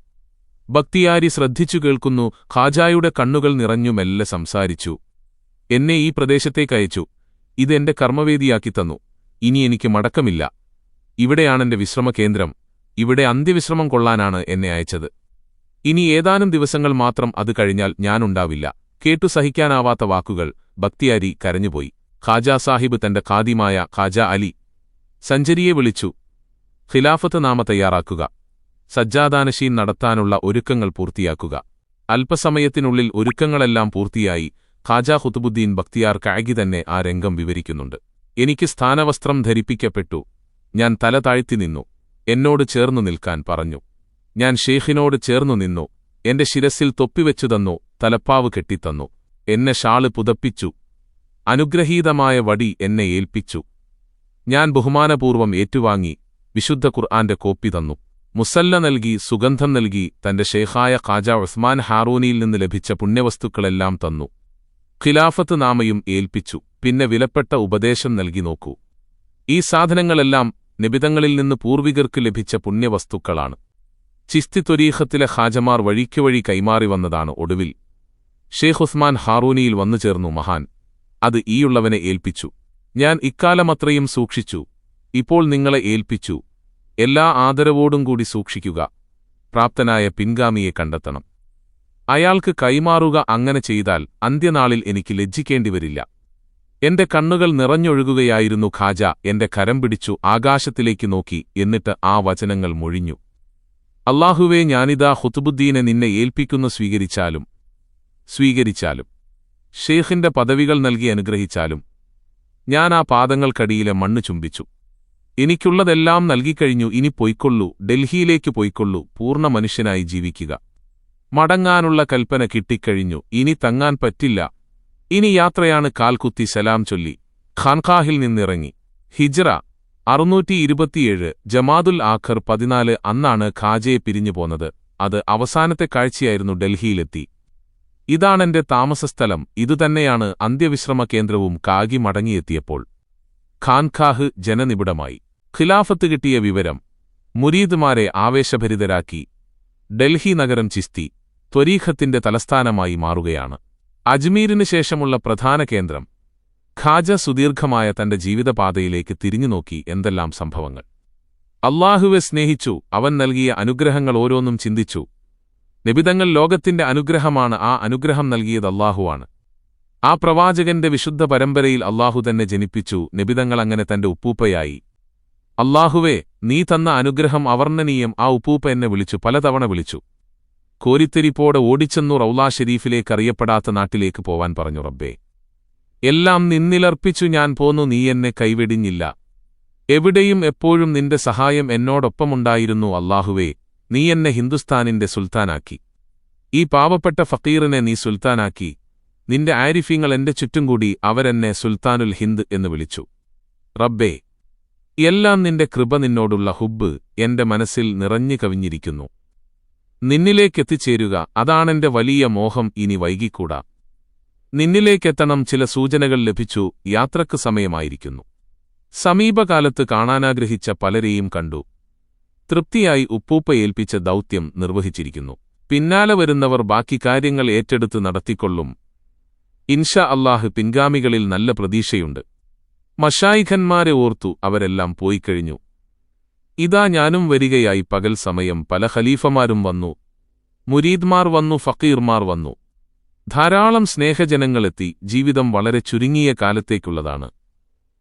ബക്തിയാരി ശ്രദ്ധിച്ചു കേൾക്കുന്നു. ഖാജായുടെ കണ്ണുകൾ നിറഞ്ഞു മെല്ലെ സംസാരിച്ചു: എന്നെ ഈ പ്രദേശത്തേക്കയച്ചു. ഇതെന്റെ കർമ്മവേദിയാക്കി തന്നു. ഇനി എനിക്ക് മടക്കമില്ല. ഇവിടെയാണെന്റെ വിശ്രമകേന്ദ്രം. ഇവിടെ അന്ത്യവിശ്രമം കൊള്ളാനാണ് എന്നെ അയച്ചത്. ഇനി ഏതാനും ദിവസങ്ങൾ മാത്രം അത് കഴിഞ്ഞാൽ ഞാനുണ്ടാവില്ല. കേട്ടു സഹിക്കാനാവാത്ത വാക്കുകൾ ബക്തിയാരി കരഞ്ഞുപോയി. ഖാജാ സാഹിബ് തന്റെ ഖാദിമായ ഖാജാ അലി സഞ്ചരിയെ വിളിച്ചു. ഖിലാഫത്ത് നാമ തയ്യാറാക്കുക, സജ്ജാദാനശീൻ നടത്താനുള്ള ഒരുക്കങ്ങൾ പൂർത്തിയാക്കുക. അല്പസമയത്തിനുള്ളിൽ ഒരുക്കങ്ങളെല്ലാം പൂർത്തിയായി. ഖാജാ ഖുതുബുദ്ദീൻ ബക്തിയാർ കാഗി തന്നെ ആ രംഗം വിവരിക്കുന്നുണ്ട്. എനിക്ക് സ്ഥാനവസ്ത്രം ധരിപ്പിക്കപ്പെട്ടു. ഞാൻ തല താഴ്ത്തി നിന്നു. എന്നോട് ചേർന്നു നിൽക്കാൻ പറഞ്ഞു. ഞാൻ ഷേഖിനോട് ചേർന്നു നിന്നു. എന്റെ ശിരസിൽ തൊപ്പിവെച്ചു തന്നു, തലപ്പാവ് കെട്ടിത്തന്നു. എന്നെ ഷാള് പുതപ്പിച്ചു. അനുഗ്രഹീതമായ വടി എന്നെ ഏൽപ്പിച്ചു. ഞാൻ ബഹുമാനപൂർവം ഏറ്റുവാങ്ങി. വിശുദ്ധ ഖുർആന്റെ കോപ്പി തന്നു. മുസല്ല നൽകി, സുഗന്ധം നൽകി. തന്റെ ഷേഖായ ഖാജാ ഉസ്മാൻ ഹാറൂനിയിൽ നിന്ന് ലഭിച്ച പുണ്യവസ്തുക്കളെല്ലാം തന്നു. ഖിലാഫത്ത് നാമയും ഏൽപ്പിച്ചു. പിന്നെ വിലപ്പെട്ട ഉപദേശം നൽകി. നോക്കൂ, ഈ സാധനങ്ങളെല്ലാം നിബിതങ്ങളിൽ നിന്ന് പൂർവികർക്ക് ലഭിച്ച പുണ്യവസ്തുക്കളാണ്. ചിസ്തി ത്വരീഖത്തിലെ ഖാജമാർ വഴിക്കുവഴി കൈമാറി വന്നതാണ്. ഒടുവിൽ ഷേഖ് ഉസ്മാൻ ഹാറൂനിയിൽ വന്നുചേർന്നു മഹാൻ. അത് ഈയുള്ളവനെ ഏൽപ്പിച്ചു. ഞാൻ ഇക്കാലമത്രയും സൂക്ഷിച്ചു. ഇപ്പോൾ നിങ്ങളെ ഏൽപ്പിച്ചു. എല്ലാ ആദരവോടും കൂടി സൂക്ഷിക്കുക. പ്രാപ്തനായ പിൻഗാമിയെ കണ്ടെത്തണം. അയാൾക്ക് കൈമാറുക. അങ്ങനെ ചെയ്താൽ അന്ത്യനാളിൽ എനിക്ക് ലജ്ജിക്കേണ്ടിവരില്ല. എന്റെ കണ്ണുകൾ നിറഞ്ഞൊഴുകുകയായിരുന്നു. ഖാജ എന്റെ കരം പിടിച്ചു ആകാശത്തിലേക്ക് നോക്കി. എന്നിട്ട് ആ വചനങ്ങൾ മൊഴിഞ്ഞു. അല്ലാഹുവേ, ഞാനിതാ ഖുതുബുദ്ദീനെ നിന്നെ ഏൽപ്പിക്കുന്നു. സ്വീകരിച്ചാലും ഷേഖിന്റെ പദവികൾ നൽകി അനുഗ്രഹിച്ചാലും. ഞാൻ ആ പാദങ്ങൾക്കടിയിലെ മണ്ണ് ചുംബിച്ചു. എനിക്കുള്ളതെല്ലാം നൽകിക്കഴിഞ്ഞു. ഇനി പൊയ്ക്കൊള്ളൂ, ഡൽഹിയിലേക്ക് പൊയ്ക്കൊള്ളൂ. പൂർണ്ണ മനുഷ്യനായി ജീവിക്കുക. മടങ്ങാനുള്ള കൽപ്പന കിട്ടിക്കഴിഞ്ഞു. ഇനി തങ്ങാൻ പറ്റില്ല. ഇനി യാത്രയാണ്. കാൽകുത്തി സലാം ചൊല്ലി ഖാൻഖാഹിൽ നിന്നിറങ്ങി. ഹിജ്റ 627 ജമാദുൽ ആഖർ 14 അന്നാണ് ഖാജയെ പിരിഞ്ഞുപോന്നത്. അത് അവസാനത്തെ കാഴ്ചയായിരുന്നു. ഡൽഹിയിലെത്തി. ഇതാണെന്റെ താമസസ്ഥലം. ഇതുതന്നെയാണ് അന്ത്യവിശ്രമ കേന്ദ്രവും. കാഗി മടങ്ങിയെത്തിയപ്പോൾ ഖാൻഖാഹ് ജനനിബിഡമായി. ഖിലാഫത്ത് കിട്ടിയ വിവരം മുരീദ്മാരെ ആവേശഭരിതരാക്കി. ഡൽഹി നഗരം ചിസ്തി ത്വരീഖത്തിന്റെ തലസ്ഥാനമായി മാറുകയാണ്. അജ്മീരിന് ശേഷമുള്ള പ്രധാന കേന്ദ്രം. ഖാജ സുദീർഘമായ തന്റെ ജീവിതപാതയിലേക്ക് തിരിഞ്ഞുനോക്കി. എന്തെല്ലാം സംഭവങ്ങൾ! അല്ലാഹുവെ സ്നേഹിച്ചു. അവൻ നൽകിയ അനുഗ്രഹങ്ങൾ ഓരോന്നും ചിന്തിച്ചു. നിബിതങ്ങൾ ലോകത്തിന്റെ അനുഗ്രഹമാണ്. ആ അനുഗ്രഹം നൽകിയത് അല്ലാഹുവാണ്. ആ പ്രവാചകന്റെ വിശുദ്ധ പരമ്പരയിൽ അല്ലാഹു തന്നെ ജനിപ്പിച്ചു. നിബിതങ്ങൾ അങ്ങനെ തന്റെ ഉപ്പൂപ്പയായി. അല്ലാഹുവേ, നീ തന്ന അനുഗ്രഹം അവർണ്ണനീയം. ആ ഉപ്പൂപ്പ എന്നെ വിളിച്ചു, പലതവണ വിളിച്ചു. കോരിത്തെരിപ്പോടെ ഓടിച്ചെന്നു റൗലാ ഷെരീഫിലേക്ക്, അറിയപ്പെടാത്ത നാട്ടിലേക്ക് പോവാൻ പറഞ്ഞു. റബ്ബേ, എല്ലാം നിന്നിലർപ്പിച്ചു ഞാൻ പോന്നു. നീ എന്നെ കൈവെടിഞ്ഞില്ല. എവിടെയും എപ്പോഴും നിന്റെ സഹായം എന്നോടൊപ്പമുണ്ടായിരുന്നു. അല്ലാഹുവേ, നീ എന്നെ ഹിന്ദുസ്ഥാനിന്റെ സുൽത്താനാക്കി. ഈ പാവപ്പെട്ട ഫക്കീറിനെ നീ സുൽത്താനാക്കി. നിന്റെ ആരിഫീങ്ങൾ എന്റെ ചുറ്റും കൂടി. അവരെന്നെ സുൽത്താനുൽ ഹിന്ദ് എന്ന് വിളിച്ചു. റബ്ബേ, എല്ലാം നിന്റെ കൃപ, നിന്നോടുള്ള ഹുബ്ബ് എന്റെ മനസ്സിൽ നിറഞ്ഞു കവിഞ്ഞിരിക്കുന്നു. നിന്നിലേക്കെത്തിച്ചേരുക, അതാണെന്റെ വലിയ മോഹം. ഇനി വൈകിക്കൂടാ. നിന്നിലേക്കെത്തണം. ചില സൂചനകൾ ലഭിച്ചു. യാത്രക്ക് സമയമായിരിക്കുന്നു. സമീപകാലത്ത് കാണാനാഗ്രഹിച്ച പലരെയും കണ്ടു. തൃപ്തിയായി ഉപ്പൂപ്പ ഏൽപ്പിച്ച ദൗത്യം നിർവഹിച്ചിരിക്കുന്നു. പിന്നാലെ വരുന്നവർ ബാക്കി കാര്യങ്ങൾ ഏറ്റെടുത്ത് നടത്തിക്കൊള്ളും. ഇൻഷാ അല്ലാഹ്. പിൻഗാമികളിൽ നല്ല പ്രതീക്ഷയുണ്ട്. മശായിഖന്മാരെ ഓർത്തു. അവരെല്ലാം പോയിക്കഴിഞ്ഞു. ഇതാ ഞാനും വരികയായി. പകൽ സമയം. പല ഖലീഫമാരും വന്നു. മുരീദ്മാർ വന്നു. ഫക്കീർമാർ വന്നു. ധാരാളം സ്നേഹജനങ്ങളെത്തി. ജീവിതം വളരെ ചുരുങ്ങിയ കാലത്തേക്കുള്ളതാണ്.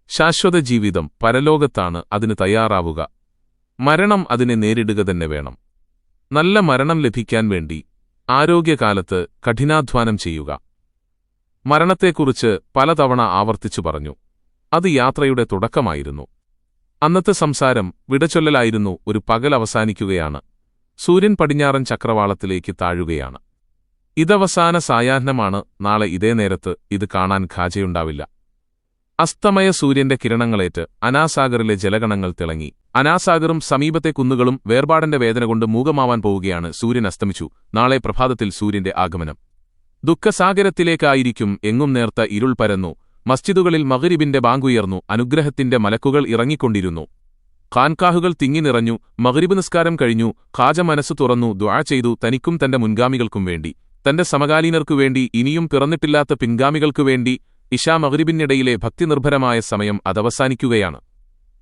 ശാശ്വത ജീവിതം പരലോകത്താണ്. അതിന് തയ്യാറാവുക. മരണം അതിനെ നേരിടുക തന്നെ വേണം. നല്ല മരണം ലഭിക്കാൻ വേണ്ടി ആരോഗ്യകാലത്ത് കഠിനാധ്വാനം ചെയ്യുക. മരണത്തെക്കുറിച്ച് പലതവണ ആവർത്തിച്ചു പറഞ്ഞു. അത് യാത്രയുടെ തുടക്കമായിരുന്നു. അന്നത്തെ സംസാരം വിടചൊല്ലലായിരുന്നു. ഒരു പകൽ അവസാനിക്കുകയാണ്. സൂര്യൻ പടിഞ്ഞാറൻ ചക്രവാളത്തിലേക്ക് താഴുകയാണ്. ഇതവസാന സായാഹ്നമാണ്. നാളെ ഇതേ നേരത്ത് ഇത് കാണാൻ ഖാജയുണ്ടാവില്ല. അസ്തമയ സൂര്യന്റെ കിരണങ്ങളേറ്റ് അനാസാഗറിലെ ജലഗണങ്ങൾ തിളങ്ങി. അനാസാഗറും സമീപത്തെ കുന്നുകളും വേർപാടിന്റെ വേദന കൊണ്ട് മൂകമാവാൻ പോവുകയാണ്. സൂര്യൻ അസ്തമിച്ചു. നാളെ പ്രഭാതത്തിൽ സൂര്യന്റെ ആഗമനം. ദുഃഖസാഗരത്തിലേക്കായിരിക്കും. എങ്ങും നേർത്ത ഇരുൾ പരന്നു. മസ്ജിദുകളിൽ മഗ്രിബിന്റെ ബാങ്കുയർന്നു. അനുഗ്രഹത്തിന്റെ മലക്കുകൾ ഇറങ്ങിക്കൊണ്ടിരുന്നു. ഖാൻഖാഹുകൾ തിങ്ങി നിറഞ്ഞു. മഗ്രിബ് നിസ്കാരം കഴിഞ്ഞു. ഖാജ മനസ്സു തുറന്നു. ദുആ ചെയ്തു. തനിക്കും തന്റെ മുൻഗാമികൾക്കും വേണ്ടി, തന്റെ സമകാലീനർക്കുവേണ്ടി, ഇനിയും പിറന്നിട്ടില്ലാത്ത പിൻഗാമികൾക്കുവേണ്ടി. ഇശാ മഗ്രിബിനിടയിലെ ഭക്തിനിർഭരമായ സമയം അതവസാനിക്കുകയാണ്.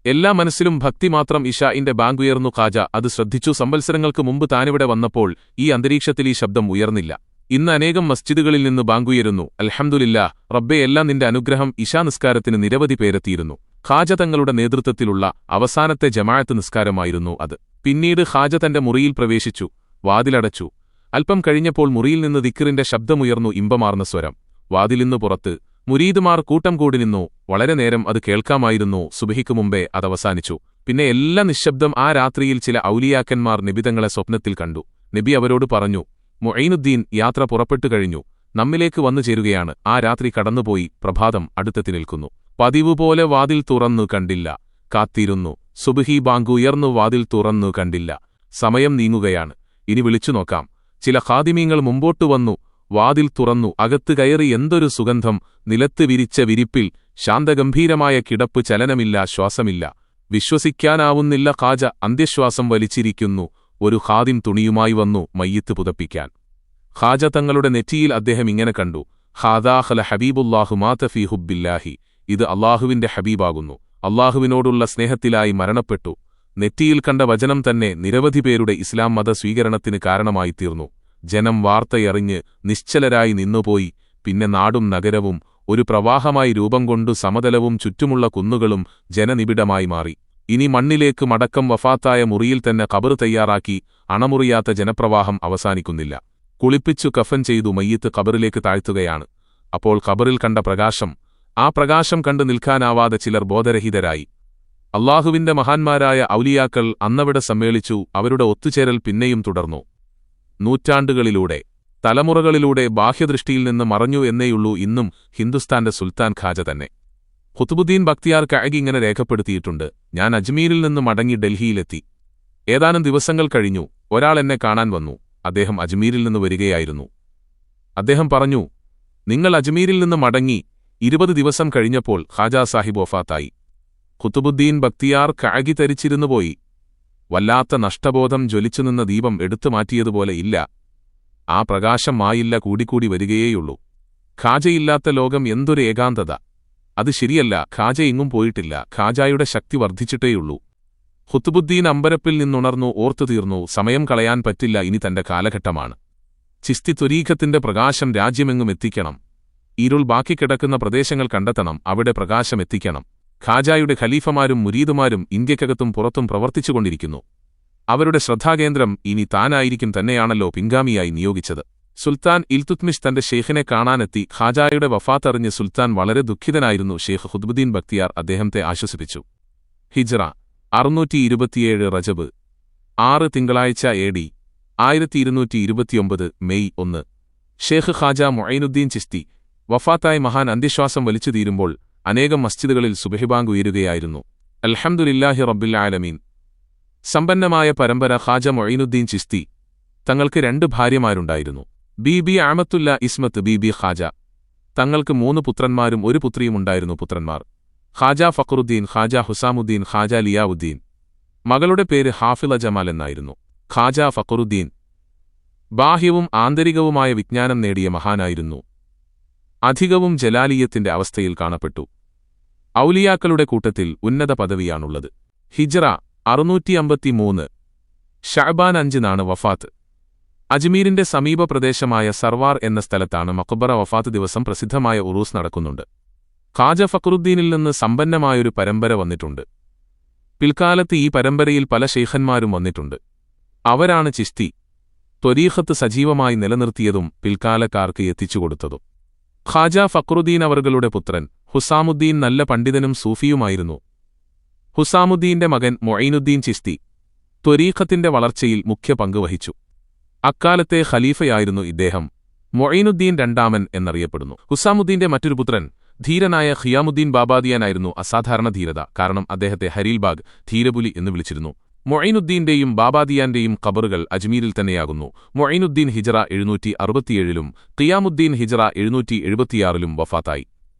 എല്ലാ മനസ്സിലും ഭക്തി മാത്രം. ഇശാഇന്റെ ബാങ്ക് ഉയർന്നു. ഖാജ അത് ശ്രദ്ധിച്ചു. സംവത്സരങ്ങൾക്ക് മുമ്പ് താനിവിടെ വന്നപ്പോൾ ഈ അന്തരീക്ഷത്തിൽ ഈ ശബ്ദം ഉയർന്നില്ല. ഇന്ന് അനേകം മസ്ജിദുകളിൽ നിന്ന് ബാങ്കുയരുന്നു. അൽഹംദുലില്ലാഹ് റബ്ബേ, എല്ലാം നിന്റെ അനുഗ്രഹം. ഇശാ നിസ്കാരത്തിന് നിരവധി പേരെത്തിയിരുന്നു. ഖാജ തങ്ങളുടെ നേതൃത്വത്തിലുള്ള അവസാനത്തെ ജമാഅത്ത് നിസ്കാരമായിരുന്നു അത്. പിന്നീട് ഖാജ തന്റെ മുറിയിൽ പ്രവേശിച്ചു, വാതിലടച്ചു. അല്പം കഴിഞ്ഞപ്പോൾ മുറിയിൽ നിന്ന് ദിക്റിന്റെ ശബ്ദമുയർന്നു, ഇമ്പമാർന്ന സ്വരം. വാതിലിന്ന് പുറത്ത് മുരീദുമാർ കൂട്ടം കൂടി നിന്നു. വളരെ നേരം അത് കേൾക്കാമായിരുന്നു. സുബഹിക്ക് മുമ്പേ അതവസാനിച്ചു. പിന്നെ എല്ലാം നിശ്ശബ്ദം. ആ രാത്രിയിൽ ചില ഔലിയാക്കന്മാർ നബിതങ്ങളെ സ്വപ്നത്തിൽ കണ്ടു. നബി അവരോട് പറഞ്ഞു, മുഈനുദ്ദീൻ യാത്ര പുറപ്പെട്ടു കഴിഞ്ഞു, നമ്മിലേക്ക് വന്നു ചേരുകയാണ്. ആ രാത്രി കടന്നുപോയി, പ്രഭാതം അടുത്തെത്തി നിൽക്കുന്നു. പതിവുപോലെ വാതിൽ തുറന്നു കണ്ടില്ല. കാത്തിരുന്നു. സുബ്ഹി ബാങ്ക് ഉയർന്നു. വാതിൽ തുറന്നു കണ്ടില്ല. സമയം നീങ്ങുകയാണ്. ഇനി വിളിച്ചു നോക്കാം. ചില ഖാദിമീങ്ങൾ മുമ്പോട്ടു വന്നു. വാതിൽ തുറന്നു. അകത്ത് കയറി. എന്തൊരു സുഗന്ധം! നിലത്ത് വിരിച്ച വിരിപ്പിൽ ശാന്തഗംഭീരമായ കിടപ്പ്. ചലനമില്ല, ശ്വാസമില്ല. വിശ്വസിക്കാനാവുന്നില്ല. ഖാജ അന്ത്യശ്വാസം വലിച്ചിരിക്കുന്നു. ഒരു ഖാദിം തുണിയുമായി വന്നു മയ്യിത്ത് പുതപ്പിക്കാൻ. ഖാജ തങ്ങളുടെ നെറ്റിയിൽ അദ്ദേഹം ഇങ്ങനെ കണ്ടു, ഹാദാഖല ഹബീബുല്ലാഹു മാത ഫീ ഹുബ്ബില്ലാഹി. ഇത് അള്ളാഹുവിന്റെ ഹബീബാകുന്നു, അള്ളാഹുവിനോടുള്ള സ്നേഹത്തിലായി മരണപ്പെട്ടു. നെറ്റിയിൽ കണ്ട വചനം തന്നെ നിരവധി പേരുടെ ഇസ്ലാം മത സ്വീകരണത്തിന് കാരണമായിത്തീർന്നു. ജനം വാർത്തയറിഞ്ഞ് നിശ്ചലരായി നിന്നുപോയി. പിന്നെ നാടും നഗരവും ഒരു പ്രവാഹമായി രൂപം കൊണ്ടു. സമതലവും ചുറ്റുമുള്ള കുന്നുകളും ജനനിബിഡമായി മാറി. ഇനി മണ്ണിലേക്ക് മടക്കം. വഫാത്തായ മുറിയിൽ തന്നെ ഖബർ തയ്യാറാക്കി. അണമുറിയാത്ത ജനപ്രവാഹം അവസാനിക്കുന്നില്ല. കുളിപ്പിച്ചു കഫൻ ചെയ്തു മയ്യിത്ത് ഖബറിലേക്ക് താഴ്ത്തുകയാണ്. അപ്പോൾ ഖബറിൽ കണ്ട പ്രകാശം, ആ പ്രകാശം കണ്ടു നിൽക്കാനാവാതെ ചിലർ ബോധരഹിതരായി. അള്ളാഹുവിന്റെ മഹാന്മാരായ ഔലിയാക്കൾ അന്നവിടെ സമ്മേളിച്ചു. അവരുടെ ഒത്തുചേരൽ പിന്നെയും തുടർന്നു. നൂറ്റാണ്ടുകളിലൂടെ, തലമുറകളിലൂടെ ബാഹ്യദൃഷ്ടിയിൽ നിന്ന് മറഞ്ഞു എന്നേയുള്ളൂ ഇന്നും ഹിന്ദുസ്ഥാന്റെ സുൽത്താൻ ഖാജ തന്നെ. ഖുത്ബുദ്ദീൻ ബക്തിയാർ കഅഗി ഇങ്ങനെ രേഖപ്പെടുത്തിയിട്ടുണ്ട്, ഞാൻ അജ്മീരിൽ നിന്ന് മടങ്ങി ഡൽഹിയിലെത്തി. ഏതാനും ദിവസങ്ങൾ കഴിഞ്ഞു. ഒരാൾ എന്നെ കാണാൻ വന്നു. അദ്ദേഹം അജ്മീരിൽ നിന്ന് വരികയായിരുന്നു. അദ്ദേഹം പറഞ്ഞു, നിങ്ങൾ അജ്മീരിൽ നിന്ന് മടങ്ങി 20 ദിവസം കഴിഞ്ഞപ്പോൾ ഖാജാ സാഹിബ് വഫാത്തായി. ഖുത്ബുദ്ദീൻ ബക്തിയാർ കഅഗി തരിച്ചിരുന്നുപോയി. വല്ലാത്ത നഷ്ടബോധം. ജ്വലിച്ചുനിന്ന ദീപം എടുത്തു മാറ്റിയതുപോലെ. ഇല്ല, ആ പ്രകാശം മായില്ല, കൂടിക്കൂടി വരികയേയുള്ളൂ. ഖാജയില്ലാത്ത ലോകം, എന്തൊരു ഏകാന്തത! അത് ശരിയല്ല, ഖാജ എങ്ങും പോയിട്ടില്ല. ഖാജായുടെ ശക്തി വർദ്ധിച്ചിട്ടേയുള്ളൂ. ഖുത്ബുദ്ദീൻ അമ്പരപ്പിൽ നിന്നുണർന്നു. ഓർത്തുതീർന്നു, സമയം കളയാൻ പറ്റില്ല, ഇനി തന്റെ കാലഘട്ടമാണ്. ചിസ്തി ത്വരീഖത്തിന്റെ പ്രകാശം രാജ്യമെങ്ങും എത്തിക്കണം. ഇരുൾ ബാക്കി കിടക്കുന്ന പ്രദേശങ്ങൾ കണ്ടെത്തണം, അവിടെ പ്രകാശം എത്തിക്കണം. ഖാജായുടെ ഖലീഫമാരും മുരീദുമാരും ഇന്ത്യക്കകത്തും പുറത്തും പ്രവർത്തിച്ചുകൊണ്ടിരിക്കുന്നു. അവരുടെ ശ്രദ്ധാകേന്ദ്രം ഇനി താനായിരിക്കും. തന്നെയാണല്ലോ പിൻഗാമിയായി നിയോഗിച്ചത്. സുൽത്താൻ ഇൽതുത്മിഷ് തന്റെ ഷെയ്ഖിനെ കാണാനെത്തി. ഖാജായുടെ വഫാത്തറിഞ്ഞ് സുൽത്താൻ വളരെ ദുഃഖിതനായിരുന്നു. ഷെയ്ഖ് ഖുത്ബുദ്ദീൻ ബക്തിയാർ അദ്ദേഹത്തെ ആശ്വസിപ്പിച്ചു. ഹിജ്റ 627 റജബ് 6 തിങ്കളാഴ്ച AD 1229 മെയ് 1. ഷേഖ് ഖാജ മുഈനുദ്ദീൻ ചിസ്തി വഫാത്തായി. മഹാൻ അന്ത്യശ്വാസം വലിച്ചു തീരുമ്പോൾ അനേകം മസ്ജിദുകളിൽ സുബഹിബാങ്ക് ഉയരുകയായിരുന്നു. അൽഹംദുലില്ലാഹി റബ്ബിൽ ആലമീൻ. സമ്പന്നമായ പരമ്പര. ഖാജ മുഈനുദ്ദീൻ ചിസ്തി തങ്ങൾക്ക് 2 ഭാര്യമാരുണ്ടായിരുന്നു. ബീബി അമത്തുല്ല ഇസ്മത്ത്, ബീബി ഖാജ. തങ്ങൾക്ക് 3 പുത്രന്മാരും 1 പുത്രിയുമുണ്ടായിരുന്നു. പുത്രന്മാർ ഖാജ ഫഖറുദ്ദീൻ, ഖാജ ഹുസാമുദ്ദീൻ, ഖാജ ലിയാവുദ്ദീൻ. മകളുടെ പേര് ഹാഫിള ജമാൽ എന്നായിരുന്നു. ഖാജ ഫഖറുദ്ദീൻ ബാഹ്യവും ആന്തരികവുമായ വിജ്ഞാനം നേടിയ മഹാനായിരുന്നു. അധികവും ജലാലിയത്തിന്റെ അവസ്ഥയിൽ കാണപ്പെട്ടു. ഔലിയാക്കളുടെ കൂട്ടത്തിൽ ഉന്നത പദവിയാണുള്ളത്. ഹിജ്റ 653 ശഅബാൻ 5 വഫാത്ത്. അജ്മീരിന്റെ സമീപ പ്രദേശമായ സർവാർ എന്ന സ്ഥലത്താണ് മഖ്ബറ. വഫാത്ത് ദിവസം പ്രസിദ്ധമായ ഉറൂസ് നടക്കുന്നുണ്ട്. ഖാജ ഫഖറുദ്ദീനിൽ നിന്ന് സമ്പന്നമായൊരു പരമ്പര വന്നിട്ടുണ്ട്. പിൽക്കാലത്ത് ഈ പരമ്പരയിൽ പല ശൈഖന്മാരും വന്നിട്ടുണ്ട്. അവരാണ് ചിസ്തി ത്വരീഖത്ത് സജീവമായി നിലനിർത്തിയതും പിൽക്കാലക്കാർക്ക് എത്തിച്ചുകൊടുത്തതും. ഖാജ ഫഖറുദ്ദീൻ അവர்களுടെ പുത്രൻ ഹുസാമുദ്ദീൻ നല്ല പണ്ഡിതനും സൂഫിയുമായിരുന്നു. ഹുസാമുദ്ദീന്റെ മകൻ മുഈനുദ്ദീൻ ചിസ്തി ത്വരീഖത്തിന്റെ വളർച്ചയിൽ മുഖ്യ പങ്ക് വഹിച്ചു. അക്കാലത്തെ ഖലീഫയായിരുന്നു ഇദ്ദേഹം. മുഈനുദ്ദീൻ രണ്ടാമൻ എന്നറിയപ്പെടുന്നു. ഹുസാമുദ്ദീന്റെ മറ്റൊരു പുത്രൻ ധീരനായ ഖിയാമുദ്ദീൻ ബാബാദിയാനായിരുന്നു. അസാധാരണ ധീരത കാരണം അദ്ദേഹത്തെ ഹരീൽബാഗ്, ധീരപുലി എന്ന് വിളിച്ചിരുന്നു. മുഈനുദ്ദീന്റെയും ബാബാദിയാന്റെയും ഖബറുകൾ അജ്മീരിൽ തന്നെയാകുന്നു. മുഈനുദ്ദീൻ ഹിജ്റ 767 ഖിയാമുദ്ദീൻ ഹിജ്റ 776 വഫാത്തായി.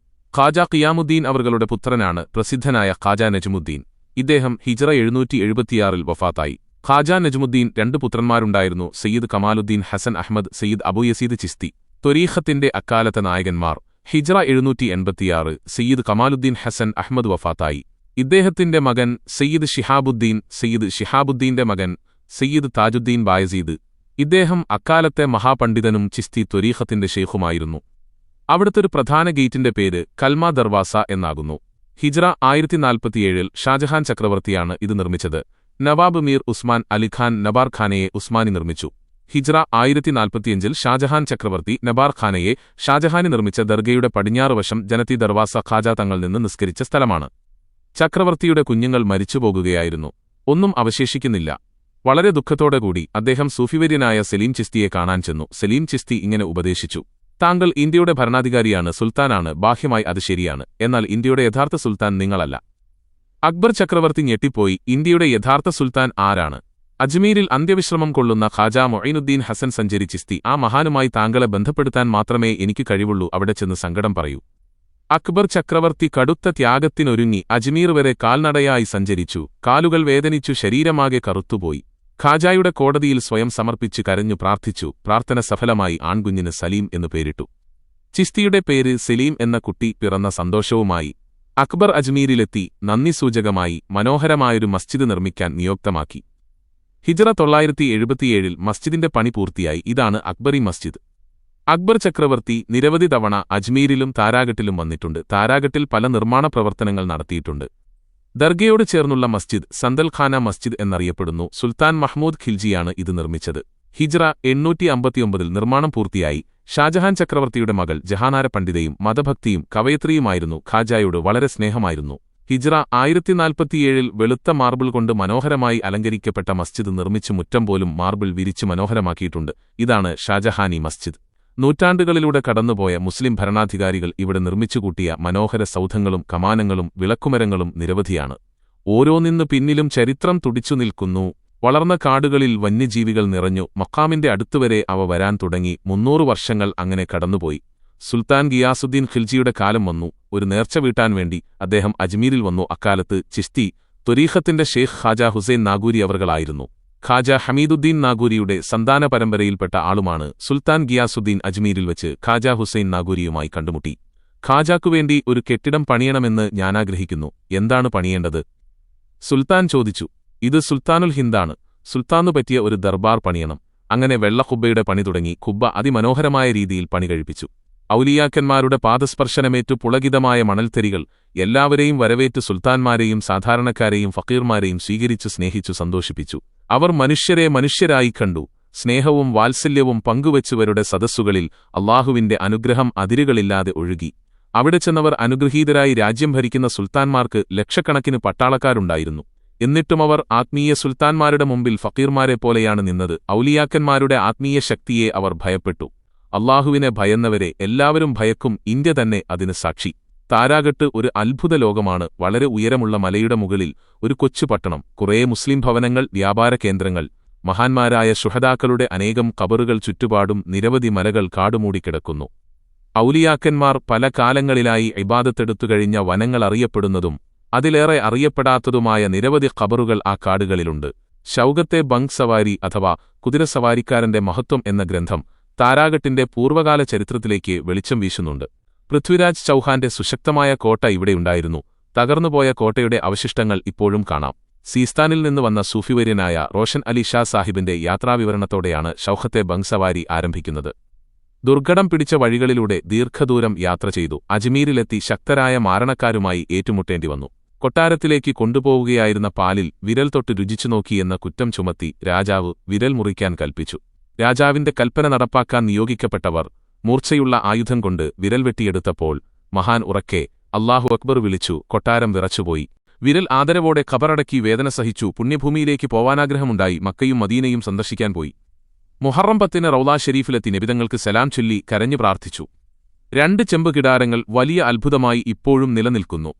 ഖാജ ഖിയാമുദ്ദീൻ അവர்களுടെ പുത്രനാണ് പ്രസിദ്ധനായ ഖാജ നജ്മുദ്ദീൻ. ഇദ്ദേഹം ഹിജ്റ 776 വഫാത്തായി. ഖാജ നജ്മുദ്ദീൻ 2 പുത്രന്മാരുണ്ടായിരുന്നു. സയ്യിദ് കമാലുദ്ദീൻ ഹസൻ അഹ്മദ്, സയ്യിദ് അബൂ യസീദ് ചിസ്തി. ത്വരീഖത്തിന്റെ അക്കാലത്തെ നായകന്മാർ. ഹിജ്റ 786 സയ്യിദ് കമാലുദ്ദീൻ ഹസൻ അഹ്മദ് വഫാത്തായി. ഇദ്ദേഹത്തിന്റെ മകൻ സയ്യിദ് ഷിഹാബുദ്ദീന്റെ മകൻ സയ്യിദ് താജുദ്ദീൻ ബായസീദ്. ഇദ്ദേഹം അക്കാലത്തെ മഹാപണ്ഡിതനും ചിസ്തി ത്വരീഖത്തിന്റെ ഷെയ്ഖുമായിരുന്നു. അവിടുത്തെ ഒരു പ്രധാന ഗേറ്റിന്റെ പേര് കൽമാ ദർവാസ എന്നാകുന്നു. ഹിജ്റ 1047 ഷാജഹാൻ ചക്രവർത്തിയാണ് ഇത് നിർമ്മിച്ചത്. നവാബ് മീർ ഉസ്മാൻ അലിഖാൻ നബാർഖാനയെ ഉസ്മാനി നിർമ്മിച്ചു. ഹിജ്റ 1045 ഷാജഹാൻ ചക്രവർത്തി നബാർഖാനയെ ഷാജഹാനി നിർമ്മിച്ച ദർഗയുടെ പടിഞ്ഞാറുവശം ജനതി ദർവാസ ഖാജ തങ്ങൾ നിന്ന് നിസ്കരിച്ച സ്ഥലമാണ്. ചക്രവർത്തിയുടെ കുഞ്ഞുങ്ങൾ മരിച്ചുപോകുകയായിരുന്നു. ഒന്നും അവശേഷിക്കുന്നില്ല. വളരെ ദുഃഖത്തോടെകൂടി അദ്ദേഹം സൂഫിവര്യനായ സലീം ചിസ്തിയെ കാണാൻ ചെന്നു. സലീം ചിസ്തി ഇങ്ങനെ ഉപദേശിച്ചു: താങ്കൾ ഇന്ത്യയുടെ ഭരണാധികാരിയാണ്, സുൽത്താനാണ്, ബാഹ്യമായി അത് ശരിയാണ്. എന്നാൽ ഇന്ത്യയുടെ യഥാർത്ഥ സുൽത്താൻ നിങ്ങളല്ല. അക്ബർ ചക്രവർത്തി ഞെട്ടിപ്പോയി. ഇന്ത്യയുടെ യഥാർത്ഥ സുൽത്താൻ ആരാണ്? അജ്മീരിൽ അന്ത്യവിശ്രമം കൊള്ളുന്ന ഖാജ മൊയ്നുദ്ദീൻ ഹസൻ സഞ്ചരി ചിസ്തി. ആ മഹാനുമായി താങ്കളെ ബന്ധപ്പെടുത്താൻ മാത്രമേ എനിക്ക് കഴിവുള്ളൂ. അവിടെ ചെന്ന് സങ്കടം പറയൂ. അക്ബർ ചക്രവർത്തി കടുത്ത ത്യാഗത്തിനൊരുങ്ങി അജ്മീർ വരെ കാൽനടയായി സഞ്ചരിച്ചു. കാലുകൾ വേദനിച്ചു, ശരീരമാകെ കറുത്തുപോയി. ഖാജായുടെ കോടതിയിൽ സ്വയം സമർപ്പിച്ച് കരഞ്ഞു പ്രാർത്ഥിച്ചു. പ്രാർത്ഥന സഫലമായി. ആൺകുഞ്ഞിന് സലീം എന്നു പേരിട്ടു. ചിസ്തിയുടെ പേര് സലീം എന്ന കുട്ടി പിറന്ന സന്തോഷവുമായി അക്ബർ അജ്മീരിലെത്തി നന്ദി സൂചകമായി മനോഹരമായൊരു മസ്ജിദ് നിർമ്മിക്കാൻ നിയോക്തമാക്കി. ഹിജ്റ 977 മസ്ജിദിന്റെ പണി പൂർത്തിയായി. ഇതാണ് അക്ബറി മസ്ജിദ്. അക്ബർ ചക്രവർത്തി നിരവധി തവണ അജ്മീരിലും താരാഗട്ടിലും വന്നിട്ടുണ്ട്. താരാഗട്ടിൽ പല നിർമ്മാണ പ്രവർത്തനങ്ങൾ നടത്തിയിട്ടുണ്ട്. ദർഗയോട് ചേർന്നുള്ള മസ്ജിദ് സന്തൽഖാന മസ്ജിദ് എന്നറിയപ്പെടുന്നു. സുൽത്താൻ മഹ്മൂദ് ഖിൽജിയാണ് ഇത് നിർമ്മിച്ചത്. ഹിജ്റ 859 നിർമ്മാണം പൂർത്തിയായി. ഷാജഹാൻ ചക്രവർത്തിയുടെ മകൾ ജഹാനാര പണ്ഡിതയും മതഭക്തിയും കവയത്രിയുമായിരുന്നു. ഖാജായോട് വളരെ സ്നേഹമായിരുന്നു. ഹിജ്റ 1047 വെളുത്ത മാർബിൾ കൊണ്ട് മനോഹരമായി അലങ്കരിക്കപ്പെട്ട മസ്ജിദ് നിർമ്മിച്ച് മുറ്റം പോലും മാർബിൾ വിരിച്ച് മനോഹരമാക്കിയിട്ടുണ്ട്. ഇതാണ് ഷാജഹാനി മസ്ജിദ്. നൂറ്റാണ്ടുകളിലൂടെ കടന്നുപോയ മുസ്ലിം ഭരണാധികാരികൾ ഇവിടെ നിർമ്മിച്ചുകൂട്ടിയ മനോഹര സൗധങ്ങളും കമാനങ്ങളും വിളക്കുമരങ്ങളും നിരവധിയാണ്. ഓരോന്നിന്നു പിന്നിലും ചരിത്രം തുടിച്ചു നിൽക്കുന്നു. വളർന്ന കാടുകളിൽ വന്യജീവികൾ നിറഞ്ഞു. മക്കാമിന്റെ അടുത്തുവരെ അവ വരാൻ തുടങ്ങി. 300 വർഷങ്ങൾ അങ്ങനെ കടന്നുപോയി. സുൽത്താൻ ഗിയാസുദ്ദീൻ ഖിൽജിയുടെ കാലം വന്നു. ഒരു നേർച്ച വീട്ടാൻ വേണ്ടി അദ്ദേഹം അജ്മീരിൽ വന്നു. അക്കാലത്ത് ചിസ്തി ത്വരീഖത്തിന്റെ ഷെയ്ഖ് ഖാജ ഹുസൈൻ നാഗൂരി അവർകളായിരുന്നു. ഖാജ ഹമീദുദ്ദീൻ നാഗൂരിയുടെ സന്താന പരമ്പരയിൽപ്പെട്ട ആളുമാണ്. സുൽത്താൻ ഗിയാസുദ്ദീൻ അജ്മീരിൽ വച്ച് ഖാജ ഹുസൈൻ നാഗൂരിയുമായി കണ്ടുമുട്ടി. ഖാജാക്കുവേണ്ടി ഒരു കെട്ടിടം പണിയണമെന്ന് ഞാനാഗ്രഹിക്കുന്നു. എന്താണ് പണിയേണ്ടത്? സുൽത്താൻ ചോദിച്ചു. ഇത് സുൽത്താനുൽ ഹിന്ദാണ്. സുൽത്താനു പറ്റിയ ഒരു ദർബാർ പണിയണം. അങ്ങനെ വെള്ളഖുബ്ബയുടെ പണി തുടങ്ങി. ഖുബ്ബ അതിമനോഹരമായ രീതിയിൽ പണി കഴിപ്പിച്ചു. ഔലിയാക്കന്മാരുടെ പാദസ്പർശനമേറ്റു പുളകിതമായ മണൽത്തരികൾ എല്ലാവരെയും വരവേറ്റ് സുൽത്താൻമാരെയും സാധാരണക്കാരെയും ഫക്കീർമാരെയും സ്വീകരിച്ചു സ്നേഹിച്ചു സന്തോഷിപ്പിച്ചു. അവർ മനുഷ്യരെ മനുഷ്യരായി കണ്ടു. സ്നേഹവും വാത്സല്യവും പങ്കുവച്ചവരുടെ സദസ്സുകളിൽ അള്ളാഹുവിന്റെ അനുഗ്രഹം അതിരുകളില്ലാതെ ഒഴുകി. അവിടെ ചെന്നവർ അനുഗ്രഹീതരായി രാജ്യം ഭരിക്കുന്ന സുൽത്താൻമാർക്ക് ലക്ഷക്കണക്കിന് പട്ടാളക്കാരുണ്ടായിരുന്നു. എന്നിട്ടും അവർ ആത്മീയ സുൽത്താൻമാരുടെ മുമ്പിൽ ഫക്കീർമാരെപ്പോലെയാണ് നിന്നത്. ഔലിയാക്കന്മാരുടെ ആത്മീയ ശക്തിയെ അവർ ഭയപ്പെട്ടു. അള്ളാഹുവിനെ ഭയന്നവരെ എല്ലാവരും ഭയക്കും. ഇന്ത്യ തന്നെ അതിന് സാക്ഷി. താരാഗട്ട് ഒരു അത്ഭുത ലോകമാണ്. വളരെ ഉയരമുള്ള മലയുടെ മുകളിൽ ഒരു കൊച്ചു പട്ടണം, കുറേ മുസ്ലിം ഭവനങ്ങൾ, വ്യാപാര കേന്ദ്രങ്ങൾ, മഹാന്മാരായ ശുഹദാക്കളുടെ അനേകം ഖബറുകൾ, ചുറ്റുപാടും നിരവധി മലകൾ കാടുമൂടിക്കിടക്കുന്നു. ഔലിയാക്കന്മാർ പല കാലങ്ങളിലായി ഇബാദത്തെടുത്തുകഴിഞ്ഞ വനങ്ങൾ അറിയപ്പെടുന്നതും അതിലേറെ അറിയപ്പെടാത്തതുമായ നിരവധി ഖബറുകൾ ആ കാടുകളിലുണ്ട്. ഷൗഗത്തെ ബംഗ് സവാരി അഥവാ കുതിരസവാരിക്കാരന്റെ മഹത്വം എന്ന ഗ്രന്ഥം താരാഗട്ടിന്റെ പൂർവ്വകാല ചരിത്രത്തിലേക്ക് വെളിച്ചം വീശുന്നുണ്ട്. പൃഥ്വിരാജ് ചൗഹാന്റെ സുശക്തമായ കോട്ട ഇവിടെയുണ്ടായിരുന്നു. തകർന്നുപോയ കോട്ടയുടെ അവശിഷ്ടങ്ങൾ ഇപ്പോഴും കാണാം. സീസ്ഥാനിൽ നിന്ന് വന്ന സൂഫിവര്യനായ റോഷൻ അലി ഷാ സാഹിബിന്റെ യാത്രാവിവരണത്തോടെയാണ് ഷൗഖത്തെ ബംഗ് സവാരി ആരംഭിക്കുന്നത്. ദുർഘടം പിടിച്ച വഴികളിലൂടെ ദീർഘദൂരം യാത്ര ചെയ്തു. അജ്മീരിലെത്തി ശക്തരായ മാരണക്കാരുമായി ഏറ്റുമുട്ടേണ്ടി വന്നു. കൊട്ടാരത്തിലേക്ക് കൊണ്ടുപോവുകയായിരുന്ന പാലിൽ വിരൽ തൊട്ട് രുചിച്ചു നോക്കിയെന്ന കുറ്റം ചുമത്തി രാജാവ് വിരൽ മുറിക്കാൻ കൽപ്പിച്ചു. രാജാവിന്റെ കൽപ്പന നടപ്പാക്കാൻ നിയോഗിക്കപ്പെട്ടവർ മൂർച്ചയുള്ള ആയുധം കൊണ്ട് വിരൽ വെട്ടിയെടുത്തപ്പോൾ മഹാൻ ഉറക്കെ അല്ലാഹു അക്ബർ വിളിച്ചു. കൊട്ടാരം വിറച്ചുപോയി. വിരൽ ആദരവോടെ ഖബറടക്കി വേദന സഹിച്ചു. പുണ്യഭൂമിയിലേക്ക് പോവാനാഗ്രഹമുണ്ടായി. മക്കയും മദീനയും സന്ദർശിക്കാൻ പോയി. മുഹറം 10 റൗള ഷെരീഫിലെത്തി നബിതങ്ങൾക്ക് സലാം ചൊല്ലി കരഞ്ഞു പ്രാർത്ഥിച്ചു. 2 ചെമ്പ് കിടാരങ്ങൾ വലിയ അത്ഭുതമായി ഇപ്പോഴും നിലനിൽക്കുന്നു.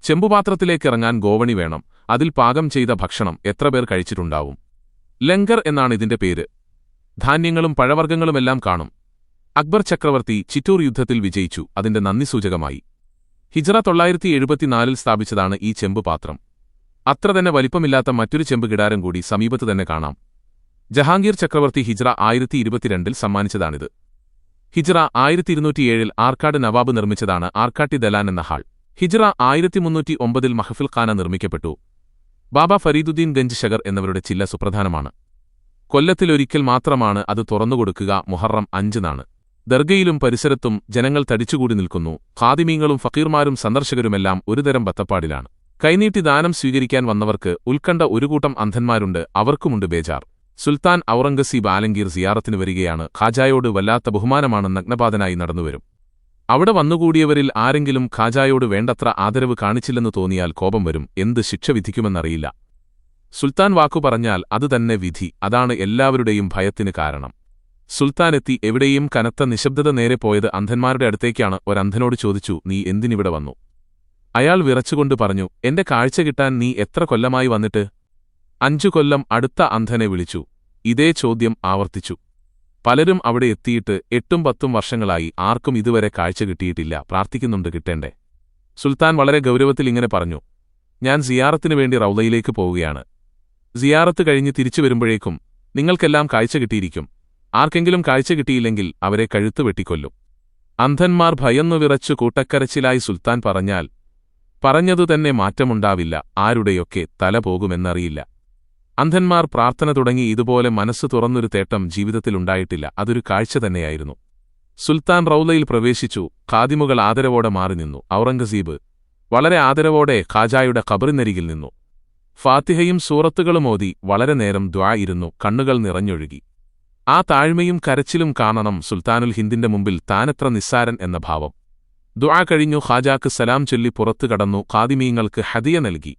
ചെമ്പുപാത്രത്തിലേക്കിറങ്ങാൻ ഗോവണി വേണം. അതിൽ പാകം ചെയ്ത ഭക്ഷണം എത്ര പേർ കഴിച്ചിട്ടുണ്ടാവും? ലങ്കർ എന്നാണ് ഇതിന്റെ പേര്. ധാന്യങ്ങളും പഴവർഗ്ഗങ്ങളുമെല്ലാം കാണും. അക്ബർ ചക്രവർത്തി ചിറ്റൂർ യുദ്ധത്തിൽ വിജയിച്ചു. അതിന്റെ നന്ദി സൂചകമായി ഹിജ്റ 974 സ്ഥാപിച്ചതാണ് ഈ ചെമ്പുപാത്രം. അത്ര തന്നെ വലിപ്പമില്ലാത്ത മറ്റൊരു ചെമ്പ് കിടാരം കൂടി സമീപത്ത് തന്നെ കാണാം. ജഹാംഗീർ ചക്രവർത്തി ഹിജ്റ 1022 സമ്മാനിച്ചതാണിത്. ഹിജ്റ 1207 ആർക്കാട് നവാബ് നിർമ്മിച്ചതാണ് ആർക്കാട്ടി ദലാൻ എന്ന ഹാൾ. ഹിജ്റ 1309 മഹഫിൽ ഖാന നിർമ്മിക്കപ്പെട്ടു. ബാബ ഫരീദുദ്ദീൻ ഗഞ്ച് ശഗർ എന്നിവരുടെ ചില്ല സുപ്രധാനമാണ്. കൊല്ലത്തിലൊരിക്കൽ മാത്രമാണ് അത് തുറന്നുകൊടുക്കുക. മുഹറം 5 ദർഗയിലും പരിസരത്തും ജനങ്ങൾ തടിച്ചുകൂടി നിൽക്കുന്നു. ഖാദിമീങ്ങളും ഫക്കീർമാരും സന്ദർശകരുമെല്ലാം ഒരുതരം ബത്തപ്പാടിലാണ്. കൈനീട്ടി ദാനം സ്വീകരിക്കാൻ വന്നവർക്ക് ഉത്കണ്ഠ ഒരു കൂട്ടം അന്ധന്മാരുണ്ട്. അവർക്കുമുണ്ട് ബേജാർ. സുൽത്താൻ ഔറംഗസീബ് ആലംഗീർ സിയാറത്തിന് വരികയാണ്. ഖാജായോട് വല്ലാത്ത ബഹുമാനമാണ്. നഗ്നപാതനായി നടന്നുവരും. അവിടെ വന്നുകൂടിയവരിൽ ആരെങ്കിലും ഖാജായോട് വേണ്ടത്ര ആദരവ് കാണിച്ചില്ലെന്ന് തോന്നിയാൽ കോപം വരും. എന്ത് ശിക്ഷ വിധിക്കുമെന്നറിയില്ല. സുൽത്താൻ വാക്കു പറഞ്ഞാൽ അതുതന്നെ വിധി. അതാണ് എല്ലാവരുടെയും ഭയത്തിന് കാരണം. സുൽത്താനെത്തി. എവിടെയും കനത്ത നിശബ്ദത. നേരെ പോയത് അന്ധന്മാരുടെ അടുത്തേക്കാണ്. ഒരന്ധനോട് ചോദിച്ചു, നീ എന്തിനിവിടെ വന്നു? അയാൾ വിറച്ചുകൊണ്ട് പറഞ്ഞു, എന്റെ കാഴ്ച കിട്ടാൻ നീ എത്ര കൊല്ലമായി വന്നിട്ട്? 5 കൊല്ലം. അടുത്ത അന്ധനെ വിളിച്ചു. ഇതേ ചോദ്യം ആവർത്തിച്ചു. പലരും അവിടെ എത്തിയിട്ട് 8-10 വർഷങ്ങളായി. ആർക്കും ഇതുവരെ കാഴ്ച കിട്ടിയിട്ടില്ല. പ്രാർത്ഥിക്കുന്നുണ്ട് കിട്ടേണ്ടേ. സുൽത്താൻ വളരെ ഗൗരവത്തിൽ ഇങ്ങനെ പറഞ്ഞു, ഞാൻ സിയാറത്തിനു വേണ്ടി റൗളയിലേക്ക് പോവുകയാണ്. സിയാറത്ത് കഴിഞ്ഞ് തിരിച്ചു വരുമ്പോഴേക്കും നിങ്ങൾക്കെല്ലാം കാഴ്ച കിട്ടിയിരിക്കും. ആർക്കെങ്കിലും കാഴ്ച കിട്ടിയില്ലെങ്കിൽ അവരെ കഴുത്തു വെട്ടിക്കൊല്ലും. അന്ധന്മാർ ഭയന്നു വിറച്ചു കൂട്ടക്കരച്ചിലായി. സുൽത്താൻ പറഞ്ഞതുതന്നെ മാറ്റമുണ്ടാവില്ല. ആരുടെയൊക്കെ തല പോകുമെന്നറിയില്ല. അന്ധന്മാർ പ്രാർത്ഥന തുടങ്ങി. ഇതുപോലെ മനസ്സു തുറന്നൊരു തേട്ടം ജീവിതത്തിലുണ്ടായിട്ടില്ല. അതൊരു കാഴ്ച തന്നെയായിരുന്നു. സുൽത്താൻ റൗളയിൽ പ്രവേശിച്ചു. ഖാദിമുകൾ ആദരവോടെ മാറി നിന്നു. ഔറംഗസീബ് വളരെ ആദരവോടെ ഖാജായുടെ ഖബറിനരികിൽ നിന്നു. ഫാത്തിഹയും സൂറത്തുകളും ഓതി വളരെ നേരം ദുആ ഇരുന്നു. കണ്ണുകൾ നിറഞ്ഞൊഴുകി. ആ താഴ്മയും കരച്ചിലും കാണണം. സുൽത്താനുൽ ഹിന്ദിന്റെ മുമ്പിൽ താനെത്ര നിസ്സാരൻ എന്ന ഭാവം. ദുആ കഴിഞ്ഞു. ഖാജാക്ക് സലാം ചൊല്ലി പുറത്തു കടന്നു. ഖാദിമീങ്ങൾക്ക് ഹദിയ നൽകി.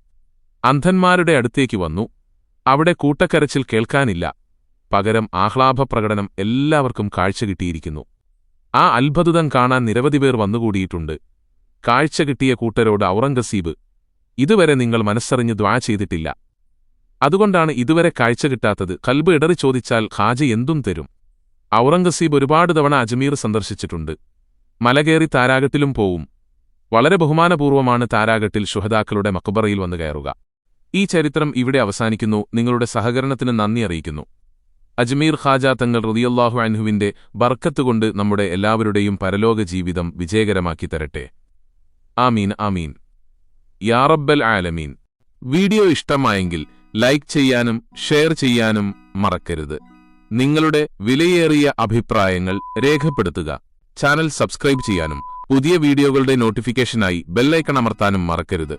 അന്ധന്മാരുടെ അടുത്തേക്ക് വന്നു. അവിടെ കൂട്ടക്കരച്ചിൽ കേൾക്കാനില്ല. പകരം ആഹ്ലാദപ്രകടനം. എല്ലാവർക്കും കാഴ്ച കിട്ടിയിരിക്കുന്നു. ആ അത്ഭുതം കാണാൻ നിരവധി പേർ വന്നുകൂടിയിട്ടുണ്ട്. കാഴ്ച കിട്ടിയ കൂട്ടരോട് ഔറംഗസീബ്, ഇതുവരെ നിങ്ങൾ മനസ്സറിഞ്ഞ് ദുആ ചെയ്തിട്ടില്ല. അതുകൊണ്ടാണ് ഇതുവരെ കാഴ്ച കിട്ടാത്തത്. കൽബ് ഇടറി ചോദിച്ചാൽ ഖാജ എന്തും തരും. ഔറംഗസീബ് ഒരുപാട് തവണ അജ്മീർ സന്ദർശിച്ചിട്ടുണ്ട്. മലകേറി താരാഗട്ടിലും പോവും. വളരെ ബഹുമാനപൂർവ്വമാണ് താരാഗട്ടിൽ ശുഹദാക്കളുടെ മഖ്ബറയിൽ വന്നു കയറുക. ഈ ചരിത്രം ഇവിടെ അവസാനിക്കുന്നു. നിങ്ങളുടെ സഹകരണത്തിന് നന്ദി അറിയിക്കുന്നു. അജ്മീർ ഖാജ തങ്ങൾ റളിയല്ലാഹു അൻഹുവിന്റെ ബർക്കത്തുകൊണ്ട് നമ്മുടെ എല്ലാവരുടെയും പരലോക ജീവിതം വിജയകരമാക്കി തരട്ടെ. ആമീൻ ആമീൻ യാ റബ്ബൽ ആലമീൻ. വീഡിയോ ഇഷ്ടമായെങ്കിൽ ലൈക്ക് ചെയ്യാനും ഷെയർ ചെയ്യാനും മറക്കരുത്. നിങ്ങളുടെ വിലയേറിയ അഭിപ്രായങ്ങൾ രേഖപ്പെടുത്തുക. ചാനൽ സബ്സ്ക്രൈബ് ചെയ്യാനും പുതിയ വീഡിയോകളുടെ നോട്ടിഫിക്കേഷനായി ബെല്ലൈക്കൺ അമർത്താനും മറക്കരുത്.